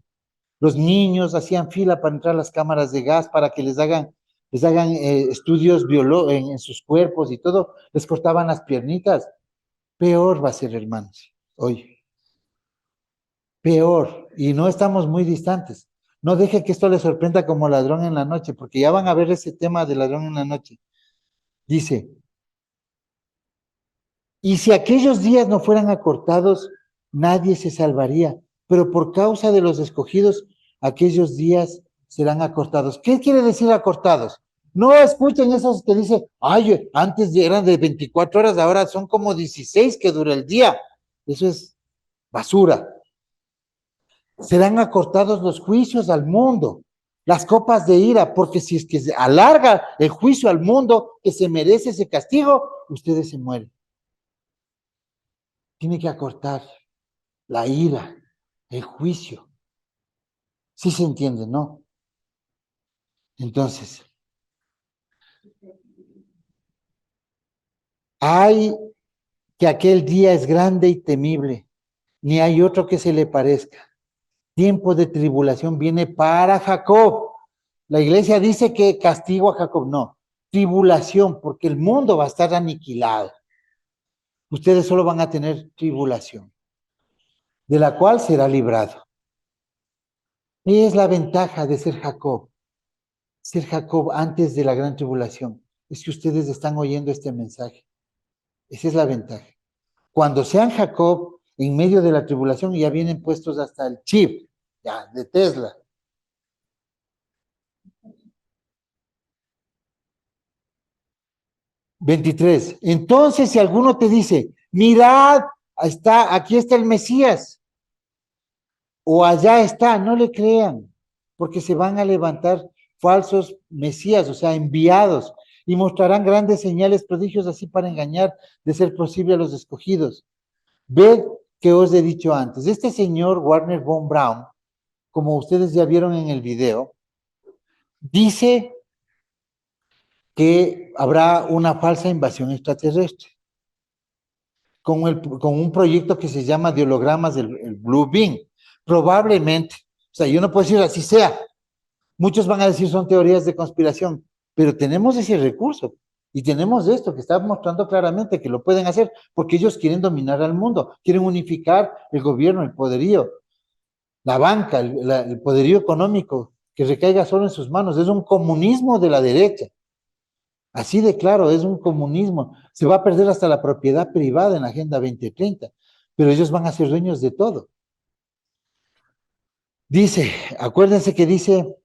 los niños hacían fila para entrar a las cámaras de gas para que les hagan estudios en sus cuerpos y todo? Les cortaban las piernitas. Peor va a ser, hermanos, hoy. Peor. Y no estamos muy distantes. No deje que esto les sorprenda como ladrón en la noche, porque ya van a ver ese tema de ladrón en la noche. Dice, y si aquellos días no fueran acortados, nadie se salvaría, pero por causa de los escogidos, aquellos días serán acortados. ¿Qué quiere decir acortados? No escuchen esos que dicen, ay, antes eran de 24 horas, ahora son como 16 que dura el día. Eso es basura. Serán acortados los juicios al mundo, las copas de ira, porque si es que se alarga el juicio al mundo que se merece ese castigo, ustedes se mueren. Tiene que acortar la ira, el juicio. Sí se entiende, ¿no? Entonces, hay que aquel día es grande y temible, ni hay otro que se le parezca. Tiempo de tribulación viene para Jacob. La iglesia dice que castigo a Jacob, no, tribulación, porque el mundo va a estar aniquilado. Ustedes solo van a tener tribulación, de la cual será librado. ¿Qué es la ventaja de ser Jacob? Ser Jacob antes de la gran tribulación. Es que ustedes están oyendo este mensaje. Esa es la ventaja. Cuando sean Jacob, en medio de la tribulación, ya vienen puestos hasta el chip, ya, de Tesla. (23) Entonces, si alguno te dice, mirad, aquí está el Mesías, o allá está, no le crean, porque se van a levantar falsos Mesías, o sea, enviados, y mostrarán grandes señales, prodigios, así para engañar, de ser posible, a los escogidos. Ved que os he dicho antes, este señor Warner von Braun, como ustedes ya vieron en el video, dice que habrá una falsa invasión extraterrestre con un proyecto que se llama de hologramas del el Blue Beam. Probablemente, o sea, yo no puedo decir así sea. Muchos van a decir son teorías de conspiración, pero tenemos ese recurso y tenemos esto que está mostrando claramente que lo pueden hacer porque ellos quieren dominar al mundo, quieren unificar el gobierno, el poderío, la banca, el poderío económico, que recaiga solo en sus manos. Es un comunismo de la derecha. Así de claro, es un comunismo. Se va a perder hasta la propiedad privada en la Agenda 2030, pero ellos van a ser dueños de todo. Dice, acuérdense que dice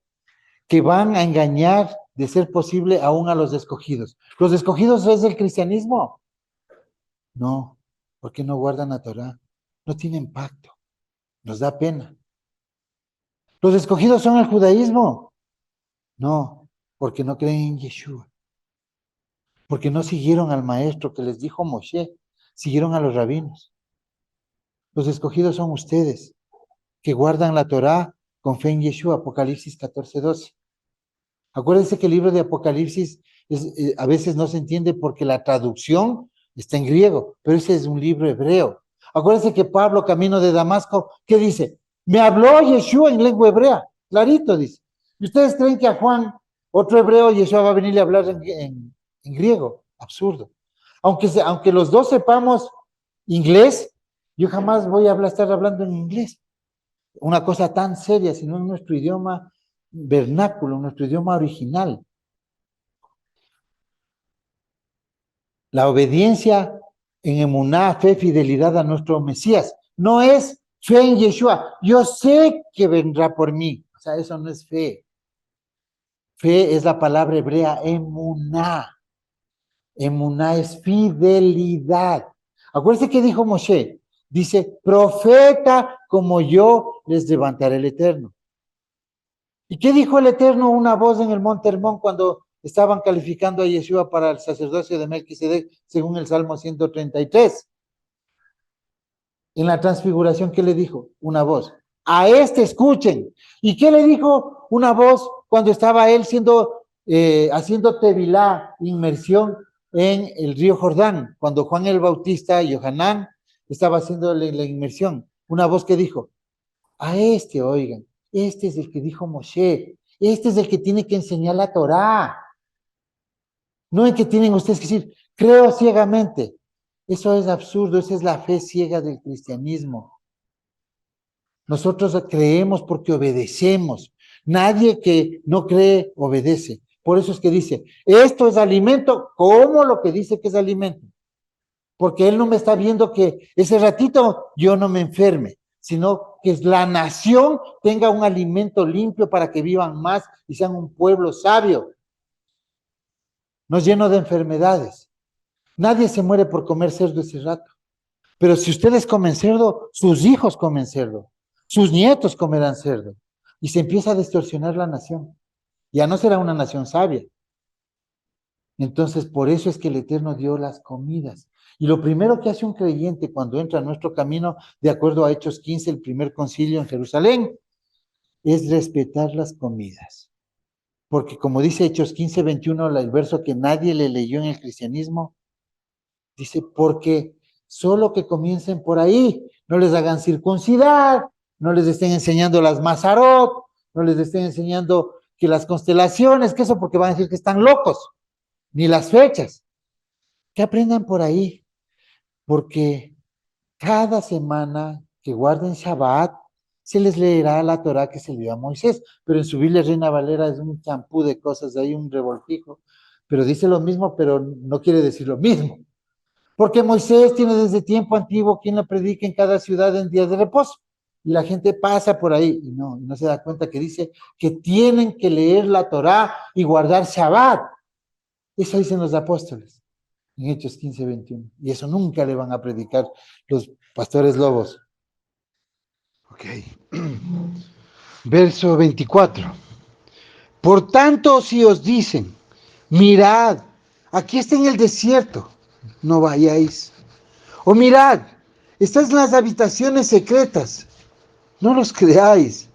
que van a engañar, de ser posible, aún a los escogidos. ¿Los escogidos es el cristianismo? No, porque no guardan la Torah, no tienen pacto, nos da pena. ¿Los escogidos son el judaísmo? No, porque no creen en Yeshua, porque no siguieron al maestro que les dijo Moshe, siguieron a los rabinos. Los escogidos son ustedes, que guardan la Torah con fe en Yeshua, Apocalipsis 14:12. Acuérdense que el libro de Apocalipsis a veces no se entiende porque la traducción está en griego, pero ese es un libro hebreo. Acuérdense que Pablo, camino de Damasco, ¿qué dice? Me habló Yeshua en lengua hebrea, clarito dice. ¿Y ustedes creen que a Juan, otro hebreo, Yeshua va a venirle a hablar en griego? Absurdo. Aunque los dos sepamos inglés, yo jamás voy a estar hablando en inglés. Una cosa tan seria, sino en nuestro idioma vernáculo, nuestro idioma original. La obediencia en emuná, fe, fidelidad a nuestro Mesías, no es fe en Yeshua. Yo sé que vendrá por mí. O sea, eso no es fe. Fe es la palabra hebrea emuná. Emuná es fidelidad. Acuérdense que dijo Moshe. Dice, profeta como yo les levantaré el Eterno. ¿Y qué dijo el Eterno? Una voz en el monte Hermón cuando estaban calificando a Yeshua para el sacerdocio de Melquisedec, según el Salmo 133. En la transfiguración, ¿qué le dijo? Una voz. A este escuchen. ¿Y qué le dijo una voz cuando estaba él haciendo tevilá, inmersión en el río Jordán? Cuando Juan el Bautista y Yohanan estaba haciendo la inmersión. Una voz que dijo, a este, oigan, este es el que dijo Moshe, este es el que tiene que enseñar la Torá. No es que tienen ustedes que decir, creo ciegamente. Eso es absurdo, esa es la fe ciega del cristianismo. Nosotros creemos porque obedecemos. Nadie que no cree obedece. Por eso es que dice, esto es alimento, ¿cómo lo que dice que es alimento? Porque él no me está viendo que ese ratito yo no me enferme, sino que la nación tenga un alimento limpio para que vivan más y sean un pueblo sabio. nos llenó de enfermedades. Nadie se muere por comer cerdo ese rato. Pero si ustedes comen cerdo, sus hijos comen cerdo, sus nietos comerán cerdo. Y se empieza a distorsionar la nación. Ya no será una nación sabia. Entonces, por eso es que el Eterno dio las comidas. Y lo primero que hace un creyente cuando entra a nuestro camino, de acuerdo a Hechos 15, el primer concilio en Jerusalén, es respetar las comidas. Porque como dice Hechos 15, 21, el verso que nadie le leyó en el cristianismo, dice, porque solo que comiencen por ahí, no les hagan circuncidar, no les estén enseñando las mazarot, no les estén enseñando que las constelaciones, que eso porque van a decir que están locos, ni las fechas. Que aprendan por ahí, porque cada semana que guarden Shabbat, se les leerá la Torah que se le dio a Moisés, pero en su Biblia Reina Valera es un champú de cosas, hay un revoltijo, pero dice lo mismo, pero no quiere decir lo mismo. Porque Moisés tiene desde tiempo antiguo quien lo predica en cada ciudad en días de reposo. Y la gente pasa por ahí y no se da cuenta que dice que tienen que leer la Torah y guardar Shabbat. Eso dicen los apóstoles en Hechos 15, 21. Y eso nunca le van a predicar los pastores lobos. Ok. Verso 24. Por tanto, si os dicen, mirad, aquí está en el desierto, no vayáis. O mirad, estás en las habitaciones secretas, no los creáis.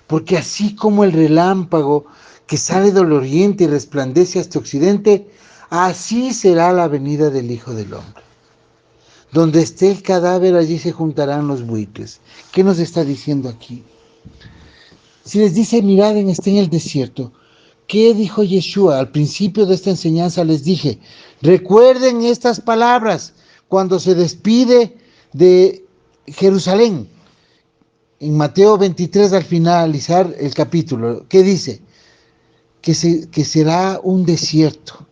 Porque así como el relámpago que sale del oriente y resplandece hasta occidente, así será la venida del Hijo del Hombre. Donde esté el cadáver, allí se juntarán los buitres. ¿Qué nos está diciendo aquí? Si les dice, mirad, está en el desierto, ¿qué dijo Yeshua? Al principio de esta enseñanza les dije, recuerden estas palabras cuando se despide de Jerusalén. En Mateo 23, al finalizar el capítulo, ¿qué dice? Que será un desierto,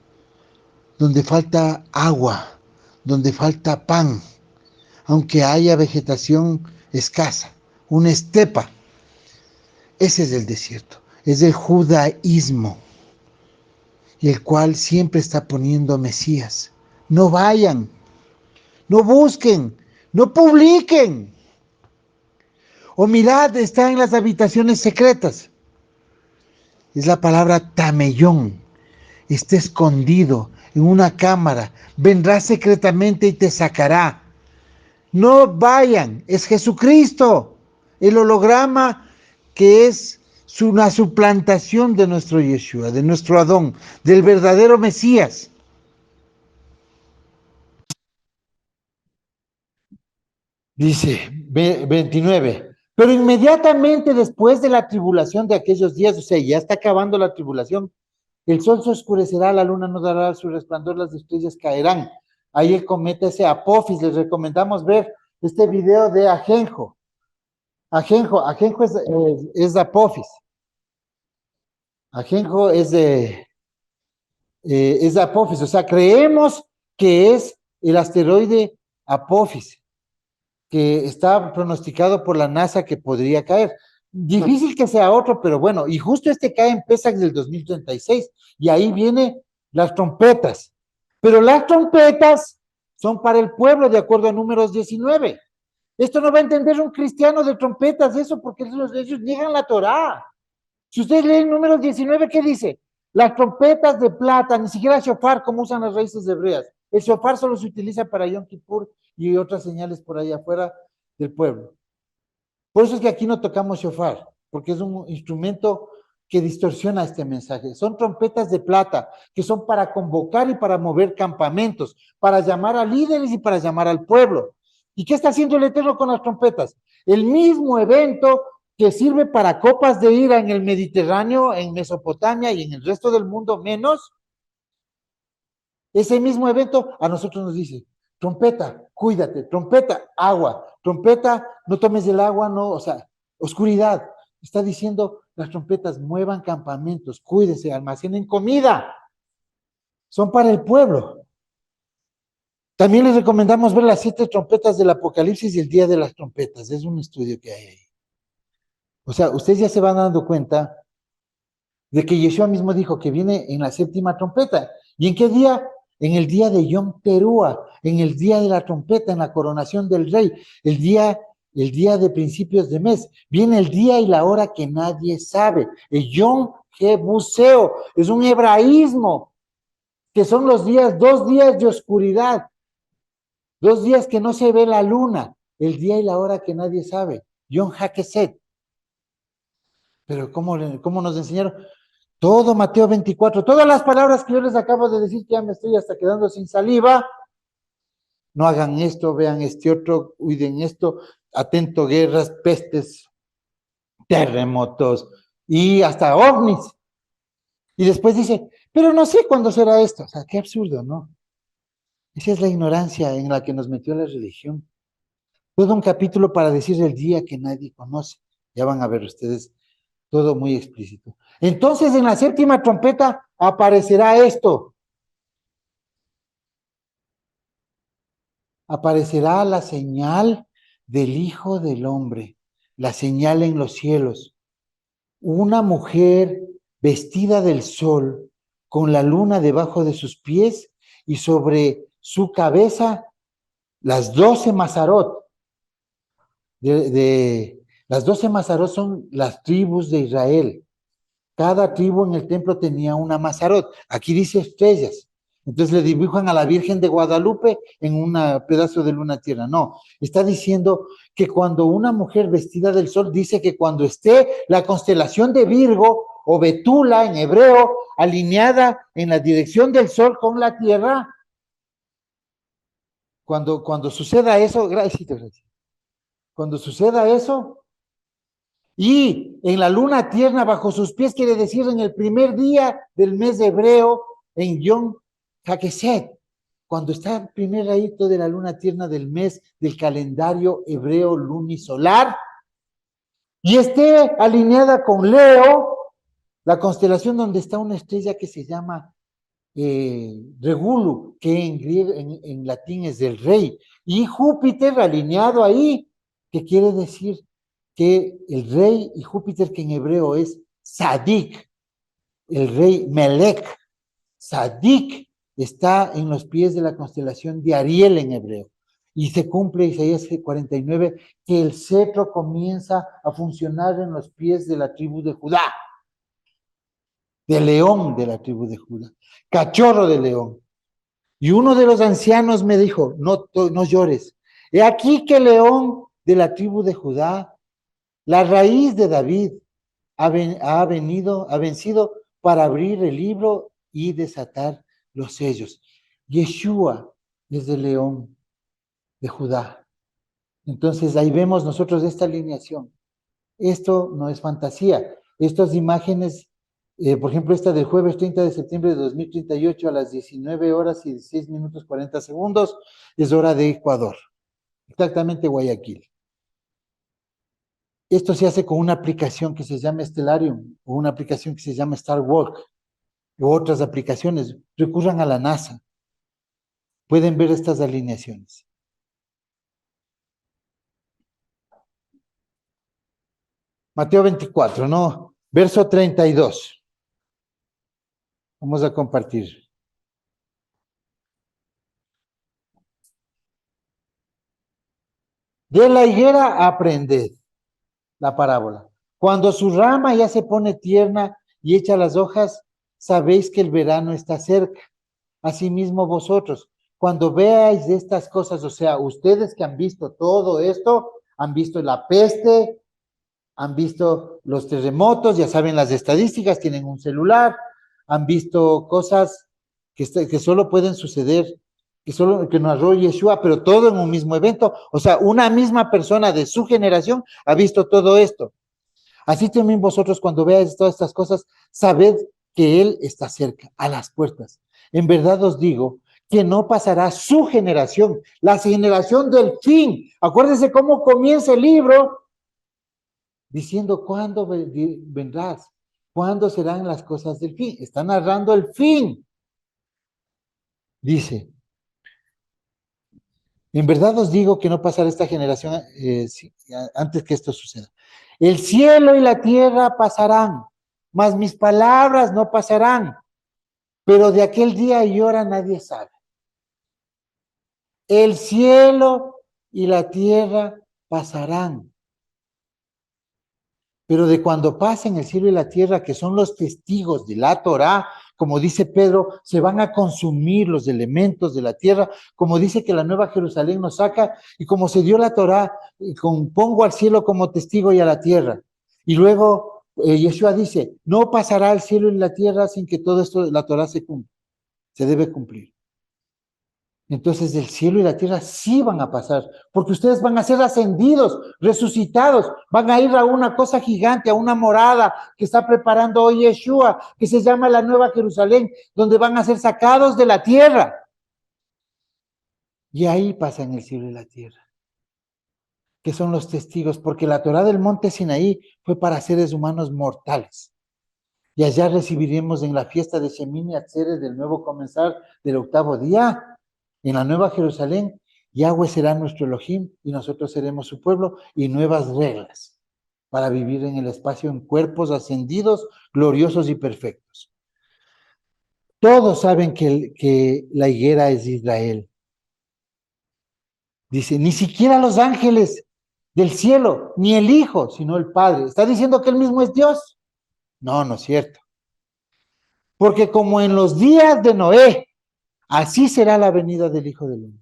donde falta agua, donde falta pan, aunque haya vegetación escasa, una estepa. Ese es el desierto, es el judaísmo, y el cual siempre está poniendo Mesías. No vayan, no busquen, no publiquen. O mirad, está en las habitaciones secretas. Es la palabra tamellón. Está escondido en una cámara. Vendrá secretamente y te sacará. No vayan, es Jesucristo, el holograma que es una suplantación de nuestro Yeshua, de nuestro Adón, del verdadero Mesías. Dice 29. Pero inmediatamente después de la tribulación de aquellos días, o sea, ya está acabando la tribulación, el sol se oscurecerá, la luna no dará su resplandor, las estrellas caerán. Ahí el cometa ese Apophis, les recomendamos ver este video de Ajenjo. Ajenjo es Apophis. Ajenjo es de Apophis, o sea, creemos que es el asteroide Apophis, que está pronosticado por la NASA que podría caer. Difícil que sea otro, pero bueno, y justo este cae en Pesach del 2036, y ahí vienen las trompetas. Pero las trompetas son para el pueblo, de acuerdo a Números 19. Esto no va a entender un cristiano de trompetas, eso, porque ellos niegan la Torá. Si ustedes leen Números 19, ¿qué dice? Las trompetas de plata, ni siquiera shofar, como usan las raíces hebreas. El shofar solo se utiliza para Yom Kippur y otras señales por ahí afuera del pueblo. Por eso es que aquí no tocamos shofar, porque es un instrumento que distorsiona este mensaje. Son trompetas de plata, que son para convocar y para mover campamentos, para llamar a líderes y para llamar al pueblo. ¿Y qué está haciendo el Eterno con las trompetas? El mismo evento que sirve para copas de ira en el Mediterráneo, en Mesopotamia y en el resto del mundo menos, ese mismo evento a nosotros nos dice, trompeta, cuídate, trompeta, agua, trompeta, no tomes el agua, no, o sea, oscuridad. Está diciendo, las trompetas muevan campamentos, cuídense, almacenen comida. Son para el pueblo. También les recomendamos ver las 7 trompetas del Apocalipsis y el Día de las Trompetas. Es un estudio que hay ahí. O sea, ustedes ya se van dando cuenta de que Yeshua mismo dijo que viene en la 7ª trompeta. ¿Y en qué día? En el día de Yom Teruah, en el día de la trompeta, en la coronación del rey, el día de principios de mes. Viene el día y la hora que nadie sabe. El Yom Jebuseo es un hebraísmo, que son los días, 2 días de oscuridad, 2 días que no se ve la luna, el día y la hora que nadie sabe. Yom HaKeset. Pero ¿cómo nos enseñaron? Todo Mateo 24, todas las palabras que yo les acabo de decir, que ya me estoy hasta quedando sin saliva. No hagan esto, vean este otro, cuiden esto, atento, guerras, pestes, terremotos y hasta ovnis. Y después dice, pero no sé cuándo será esto. O sea, qué absurdo, ¿no? Esa es la ignorancia en la que nos metió la religión. Todo un capítulo para decir el día que nadie conoce. Ya van a ver ustedes todo muy explícito. Entonces, en la séptima trompeta aparecerá esto. Aparecerá la señal del Hijo del Hombre, la señal en los cielos. Una mujer vestida del sol, con la luna debajo de sus pies y sobre su cabeza las 12 Mazarot. Las 12 Mazarot son las tribus de Israel. Cada tribu en el templo tenía una Mazarot. Aquí dice estrellas. Entonces le dibujan a la Virgen de Guadalupe en un pedazo de luna tierra. No, está diciendo que cuando una mujer vestida del sol, dice que cuando esté la constelación de Virgo o Betula en hebreo, alineada en la dirección del sol con la tierra, cuando suceda eso, gracias. Cuando suceda eso, y en la luna tierna bajo sus pies, quiere decir en el primer día del mes hebreo, en Yom HaKeset, cuando está el primer rayito de la luna tierna del mes del calendario hebreo lunisolar, y esté alineada con Leo, la constelación donde está una estrella que se llama Regulu, que en latín es del rey, y Júpiter alineado ahí, que quiere decir que el rey y Júpiter, que en hebreo es Sadik, el rey Melech, Sadik está en los pies de la constelación de Ariel en hebreo. Y se cumple Isaías 49, que el cetro comienza a funcionar en los pies de la tribu de Judá, de león de la tribu de Judá, cachorro de león. Y uno de los ancianos me dijo, no llores. He aquí que el león de la tribu de Judá, la raíz de David, ha vencido para abrir el libro y desatar los sellos. Yeshua es el león de Judá. Entonces ahí vemos nosotros esta alineación. Esto no es fantasía. Estas imágenes, por ejemplo, esta del jueves 30 de septiembre de 2038 a las 19 horas y 16 minutos 40 segundos, es hora de Ecuador, exactamente Guayaquil. Esto se hace con una aplicación que se llama Stellarium o una aplicación que se llama Star Walk u otras aplicaciones. Recurran a la NASA. Pueden ver estas alineaciones. Mateo 24, ¿no? Verso 32. Vamos a compartir. De la higuera aprended la parábola. Cuando su rama ya se pone tierna y echa las hojas, sabéis que el verano está cerca. Asimismo vosotros, cuando veáis estas cosas, o sea, ustedes que han visto todo esto, han visto la peste, han visto los terremotos, ya saben las estadísticas, tienen un celular, han visto cosas que solo pueden suceder, que narró Yeshua, pero todo en un mismo evento. O sea, una misma persona de su generación ha visto todo esto. Así también vosotros, cuando veáis todas estas cosas, sabed que Él está cerca, a las puertas. En verdad os digo que no pasará su generación, la generación del fin. Acuérdense cómo comienza el libro, diciendo cuándo vendrás, cuándo serán las cosas del fin. Está narrando el fin. Dice, en verdad os digo que no pasará esta generación antes que esto suceda. El cielo y la tierra pasarán, mas mis palabras no pasarán. pero de aquel día y hora nadie sabe. El cielo y la tierra pasarán, pero de cuando pasen el cielo y la tierra, que son los testigos de la Torá, como dice Pedro, se van a consumir los elementos de la tierra, como dice que la Nueva Jerusalén nos saca, y como se dio la Torá, pongo al cielo como testigo y a la tierra. Y luego Yeshua dice, no pasará el cielo y la tierra sin que todo esto, la Torá se cumpla, se debe cumplir. Entonces el cielo y la tierra sí van a pasar, porque ustedes van a ser ascendidos, resucitados, van a ir a una cosa gigante, a una morada que está preparando hoy Yeshua, que se llama la Nueva Jerusalén, donde van a ser sacados de la tierra. Y ahí pasan el cielo y la tierra, que son los testigos, porque la Torá del monte Sinaí fue para seres humanos mortales. Y allá recibiremos en la fiesta de Shemini Atzeret del nuevo comenzar del octavo día, en la Nueva Jerusalén, Yahweh será nuestro Elohim y nosotros seremos su pueblo y nuevas reglas para vivir en el espacio en cuerpos ascendidos, gloriosos y perfectos. Todos saben que la higuera es Israel. Dice, ni siquiera los ángeles del cielo, ni el Hijo, sino el Padre. ¿Está diciendo que él mismo es Dios? No, no es cierto. Porque como en los días de Noé, así será la venida del Hijo del Hombre.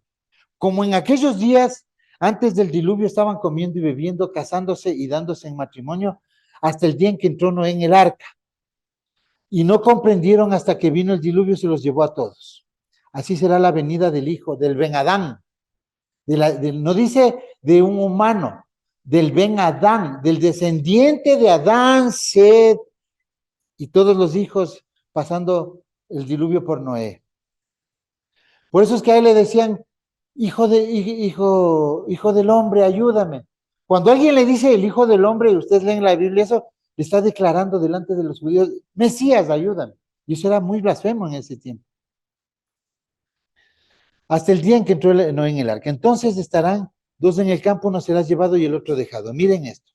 Como en aquellos días, antes del diluvio, estaban comiendo y bebiendo, casándose y dándose en matrimonio, hasta el día en que entró Noé en el arca. Y no comprendieron hasta que vino el diluvio y se los llevó a todos. Así será la venida del Hijo, del Ben Adán. No dice de un humano, del Ben Adán, del descendiente de Adán, Sed, y todos los hijos pasando el diluvio por Noé. Por eso es que a él le decían, hijo del hombre, ayúdame. Cuando alguien le dice el hijo del hombre, y ustedes leen la Biblia, eso le está declarando delante de los judíos, Mesías, ayúdame. Y eso era muy blasfemo en ese tiempo. Hasta el día en que entró Noé en el arca. Entonces estarán dos en el campo, uno será llevado y el otro dejado. Miren esto.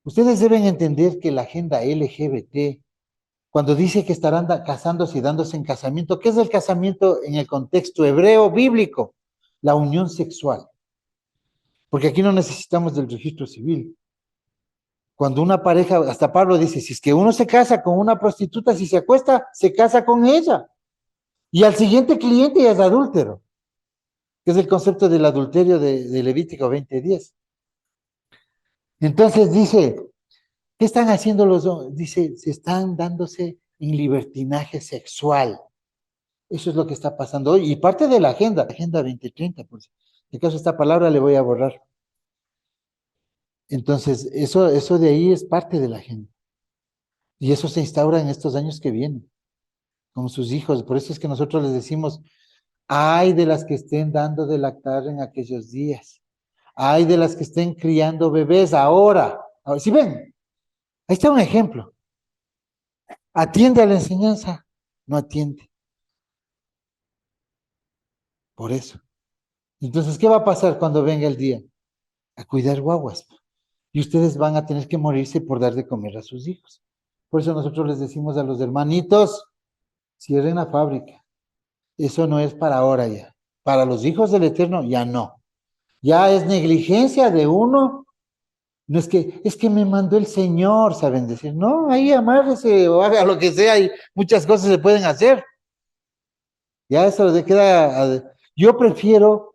Ustedes deben entender que la agenda LGBT, cuando dice que estarán casándose y dándose en casamiento, ¿qué es el casamiento en el contexto hebreo bíblico? La unión sexual. Porque aquí no necesitamos del registro civil. Cuando una pareja, hasta Pablo dice, si es que uno se casa con una prostituta, si se acuesta, se casa con ella. Y al siguiente cliente ya es adúltero, que es el concepto del adulterio de Levítico 20:10. Entonces dice, ¿qué están haciendo los dos? Dice, se están dándose en libertinaje sexual. Eso es lo que está pasando hoy. Y parte de la Agenda 2030, por si acaso esta palabra le voy a borrar. Entonces, eso de ahí es parte de la agenda. Y eso se instaura en estos años que vienen, con sus hijos. Por eso es que nosotros les decimos, ay de las que estén dando de lactar en aquellos días. Ay de las que estén criando bebés ahora. ¿Sí ven? Ahí está un ejemplo. Atiende a la enseñanza, no atiende. Por eso. Entonces, ¿qué va a pasar cuando venga el día? A cuidar guaguas. Y ustedes van a tener que morirse por dar de comer a sus hijos. Por eso nosotros les decimos a los hermanitos, cierren la fábrica. Eso no es para ahora ya. Para los hijos del Eterno, ya no. Ya es negligencia de uno. No es que me mandó el Señor, saben decir. No, ahí amárrese o haga lo que sea y muchas cosas se pueden hacer. Ya eso le queda. Yo prefiero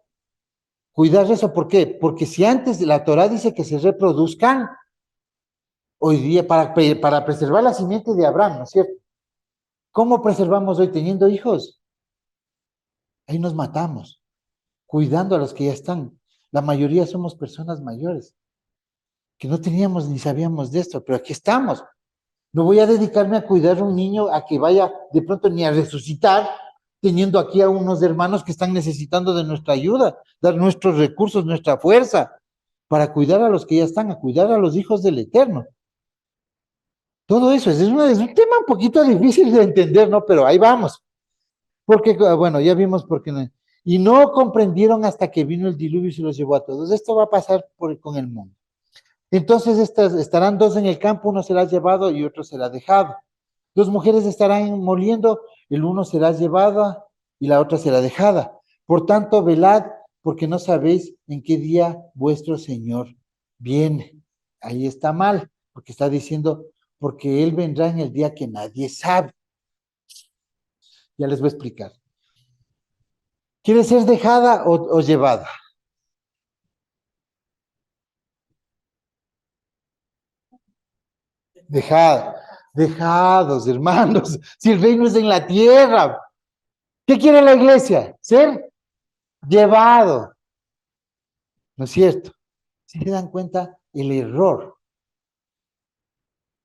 cuidar eso. ¿Por qué? Porque si antes la Torah dice que se reproduzcan, hoy día para preservar la simiente de Abraham, ¿no es cierto? ¿Cómo preservamos hoy teniendo hijos? Ahí nos matamos, cuidando a los que ya están. La mayoría somos personas mayores, que no teníamos ni sabíamos de esto, pero aquí estamos. No voy a dedicarme a cuidar a un niño a que vaya de pronto ni a resucitar, teniendo aquí a unos hermanos que están necesitando de nuestra ayuda, dar nuestros recursos, nuestra fuerza, para cuidar a los que ya están, a cuidar a los hijos del Eterno. Todo eso es un tema un poquito difícil de entender, ¿no? Pero ahí vamos. Porque, bueno, ya vimos por qué no. Y no comprendieron hasta que vino el diluvio y se los llevó a todos. Esto va a pasar con el mundo. Entonces estarán dos en el campo, uno será llevado y otro será dejado. Dos mujeres estarán moliendo el uno será llevada y la otra será dejada. Por tanto, velad, porque no sabéis en qué día vuestro Señor viene. Ahí está mal, porque está diciendo, porque Él vendrá en el día que nadie sabe. Ya les voy a explicar. ¿Quiere ser dejada o llevada? Dejada. Dejados, hermanos. Si el reino es en la tierra. ¿Qué quiere la iglesia? Ser llevado. ¿No es cierto? Si se dan cuenta el error.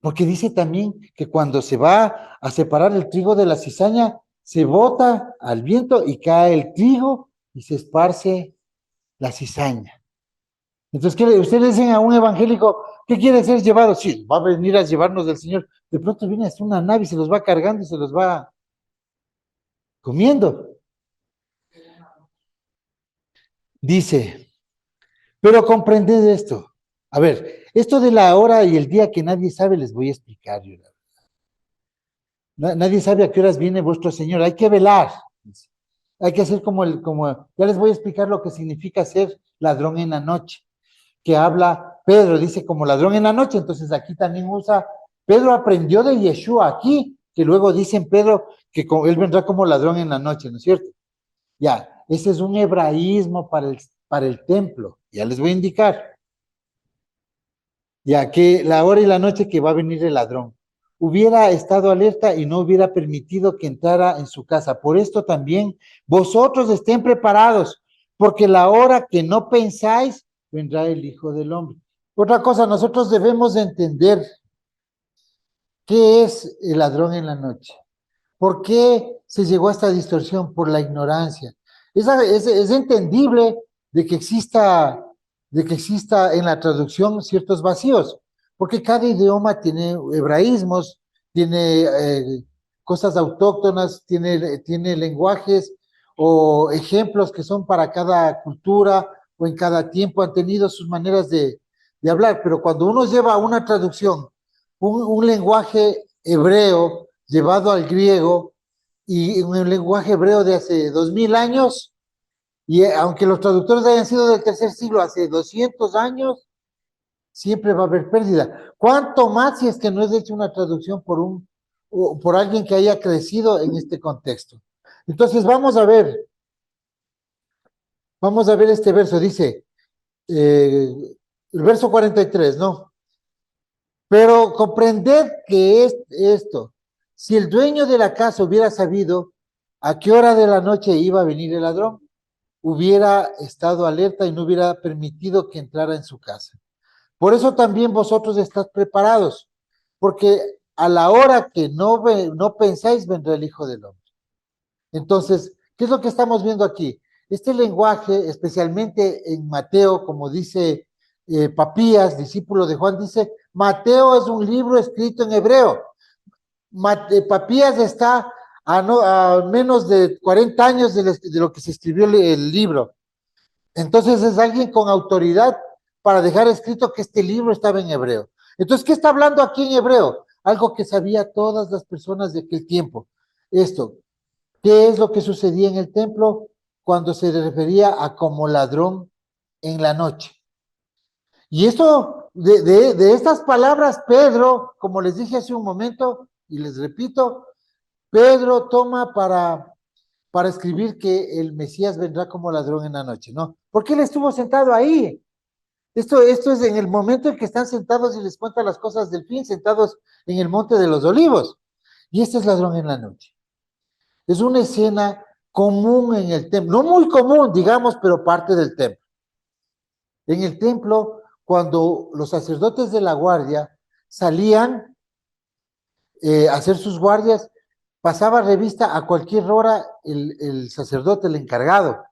Porque dice también que cuando se va a separar el trigo de la cizaña, se bota al viento y cae el trigo y se esparce la cizaña. Entonces, ustedes le dicen a un evangélico, ¿qué quiere ser llevado? Sí, va a venir a llevarnos del Señor. De pronto viene hasta una nave y se los va cargando y se los va comiendo. Dice, pero comprended esto. A ver, esto de la hora y el día que nadie sabe, les voy a explicar. Nadie sabe a qué horas viene vuestro Señor. Hay que velar. Hay que hacer ya les voy a explicar lo que significa ser ladrón en la noche. Que habla Pedro, dice como ladrón en la noche, entonces aquí también usa, Pedro aprendió de Yeshua aquí, que luego dicen Pedro que él vendrá como ladrón en la noche, ¿no es cierto? Ya, ese es un hebraísmo para el templo, ya les voy a indicar. Ya que la hora y la noche que va a venir el ladrón, hubiera estado alerta y no hubiera permitido que entrara en su casa. Por esto también vosotros estén preparados, porque la hora que no pensáis, vendrá el Hijo del Hombre. Otra cosa, nosotros debemos de entender qué es el ladrón en la noche. ¿Por qué se llegó a esta distorsión? Por la ignorancia. Es entendible de que exista en la traducción ciertos vacíos, porque cada idioma tiene hebraísmos, tiene cosas autóctonas, tiene lenguajes o ejemplos que son para cada cultura o en cada tiempo, han tenido sus maneras de hablar, pero cuando uno lleva una traducción, un lenguaje hebreo llevado al griego, y en el lenguaje hebreo de hace 2000 años, y aunque los traductores hayan sido del tercer siglo, hace 200 años, siempre va a haber pérdida. ¿Cuánto más si es que no es hecho una traducción por alguien que haya crecido en este contexto? Entonces vamos a ver este verso, dice, el verso 43, ¿no? Pero comprended que es esto, si el dueño de la casa hubiera sabido a qué hora de la noche iba a venir el ladrón, hubiera estado alerta y no hubiera permitido que entrara en su casa. Por eso también vosotros estáis preparados, porque a la hora que no pensáis vendrá el Hijo del Hombre. Entonces, ¿qué es lo que estamos viendo aquí? Este lenguaje, especialmente en Mateo, como dice Papías, discípulo de Juan, dice, Mateo es un libro escrito en hebreo. Papías está a menos de 40 años de lo que se escribió el libro. Entonces es alguien con autoridad para dejar escrito que este libro estaba en hebreo. Entonces, ¿qué está hablando aquí en hebreo? Algo que sabía todas las personas de aquel tiempo. Esto, ¿qué es lo que sucedía en el templo cuando se refería a como ladrón en la noche? Y esto, de estas palabras, Pedro, como les dije hace un momento, y les repito, Pedro toma para escribir que el Mesías vendrá como ladrón en la noche, ¿no? Porque él estuvo sentado ahí. Esto es en el momento en que están sentados y les cuenta las cosas del fin, sentados en el Monte de los Olivos. Y este es ladrón en la noche. Es una escena común en el templo, no muy común, digamos, pero parte del templo. En el templo, cuando los sacerdotes de la guardia salían a hacer sus guardias, pasaba revista a cualquier hora el sacerdote, el encargado,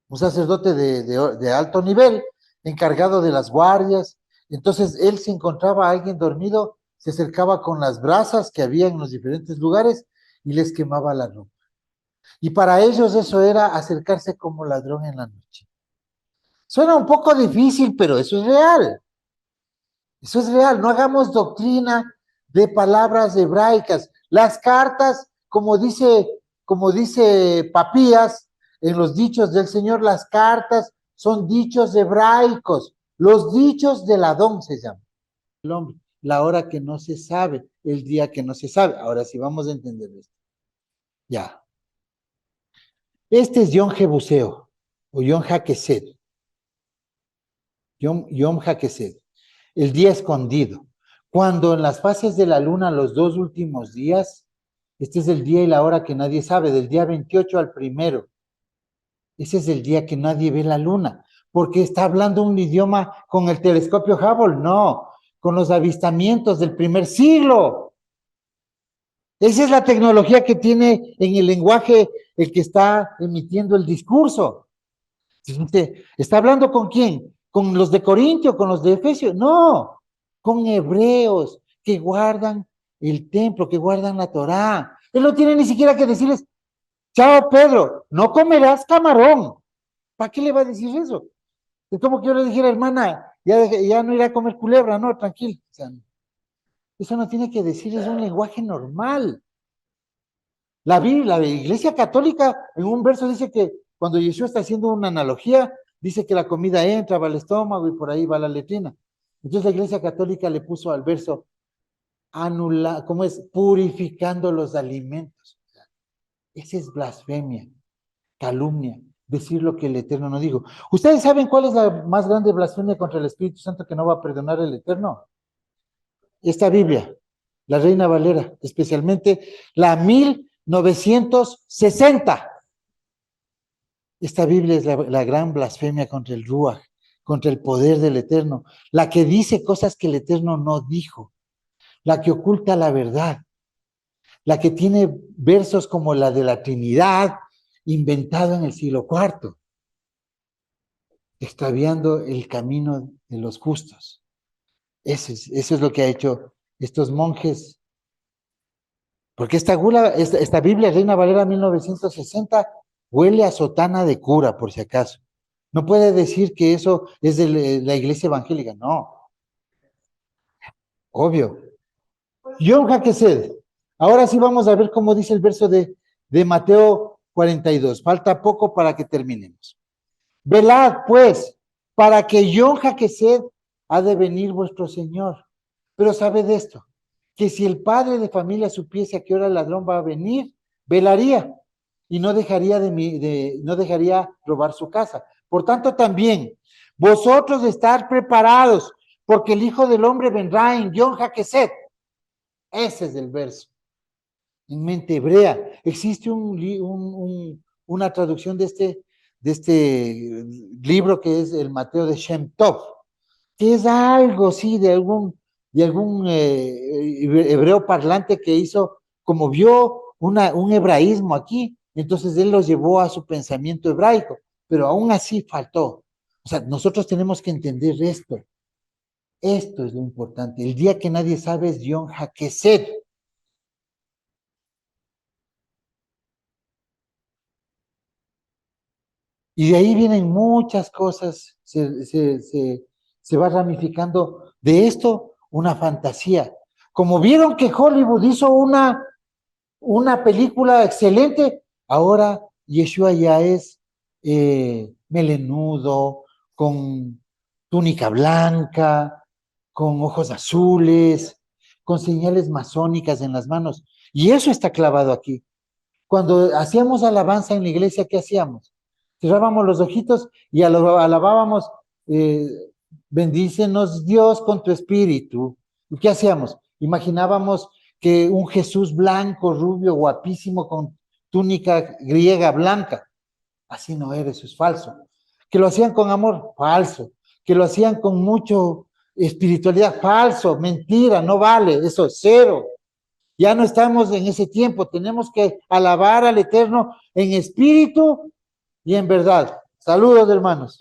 un sacerdote de alto nivel, encargado de las guardias. Entonces él, se encontraba a alguien dormido, se acercaba con las brasas que había en los diferentes lugares y les quemaba la ropa. Y para ellos eso era acercarse como ladrón en la noche. Suena un poco difícil, pero eso es real. Eso es real. No hagamos doctrina de palabras hebraicas. Las cartas como dice Papías, en los dichos del Señor, las cartas son dichos hebraicos, los dichos del Adón se llaman. El hombre, la hora que no se sabe, el día que no se sabe. Ahora sí vamos a entender esto. Ya. Este es Yom Jebuseo, o Yom HaKesed. Yom HaKesed, el día escondido. Cuando en las fases de la luna, los 2 últimos días, este es el día y la hora que nadie sabe, del día 28 al 1. Ese es el día que nadie ve la luna, porque está hablando un idioma con el telescopio Hubble, no, con los avistamientos del 1 siglo. Esa es la tecnología que tiene en el lenguaje el que está emitiendo el discurso. ¿Está hablando con quién? ¿Con los de Corintio, con los de Efesios? No, con hebreos que guardan el templo, que guardan la Torá. Él no tiene ni siquiera que decirles, chao Pedro, no comerás camarón. ¿Para qué le va a decir eso? Es como que yo le dijera, hermana, ya no irá a comer culebra, no, tranquilo. O sea, eso no tiene que decir, es un lenguaje normal. La Iglesia Católica en un verso dice que cuando Yeshua está haciendo una analogía, dice que la comida entra, va al estómago y por ahí va la letrina. Entonces la Iglesia Católica le puso al verso ¿cómo es? Purificando los alimentos. Esa es blasfemia, calumnia, decir lo que el Eterno no dijo. ¿Ustedes saben cuál es la más grande blasfemia contra el Espíritu Santo que no va a perdonar el Eterno? Esta Biblia, la Reina Valera, especialmente la 1960. Esta Biblia es la gran blasfemia contra el Ruach, contra el poder del Eterno, la que dice cosas que el Eterno no dijo, la que oculta la verdad, la que tiene versos como la de la Trinidad, inventado en el siglo IV, extraviando el camino de los justos. Eso es lo que ha hecho estos monjes. Porque esta Biblia, Reina Valera 1960, huele a sotana de cura, por si acaso. No puede decir que eso es de la iglesia evangélica, no. Obvio. Yom HaKesed. Ahora sí vamos a ver cómo dice el verso de Mateo 42. Falta poco para que terminemos. Velad, pues, para que Yom HaKesed ha de venir vuestro Señor. Pero sabed esto, que si el padre de familia supiese a qué hora el ladrón va a venir, velaría y no dejaría no dejaría robar su casa. Por tanto, también vosotros estar preparados, porque el Hijo del Hombre vendrá en Yom HaKesed. Ese es el verso. En mente hebrea existe una traducción de este libro que es el Mateo de Shem Tov, que es algo, sí, de algún hebreo parlante que hizo, como vio un hebraísmo aquí, entonces él lo llevó a su pensamiento hebraico, pero aún así faltó. O sea, nosotros tenemos que entender esto. Esto es lo importante. El día que nadie sabe es Yom HaKesed. Y de ahí vienen muchas cosas, se va ramificando de esto una fantasía. Como vieron que Hollywood hizo una película excelente, ahora Yeshua ya es melenudo, con túnica blanca, con ojos azules, con señales masónicas en las manos. Y eso está clavado aquí. Cuando hacíamos alabanza en la iglesia, ¿qué hacíamos? Cerrábamos los ojitos y alabábamos, bendícenos Dios con tu espíritu. ¿Y qué hacíamos? Imaginábamos que un Jesús blanco, rubio, guapísimo, con túnica griega blanca. Así no era, eso es falso. Que lo hacían con amor, falso. Que lo hacían con mucho espiritualidad, falso, mentira, no vale, eso es cero. Ya no estamos en ese tiempo, tenemos que alabar al Eterno en espíritu y en verdad. Saludos, hermanos.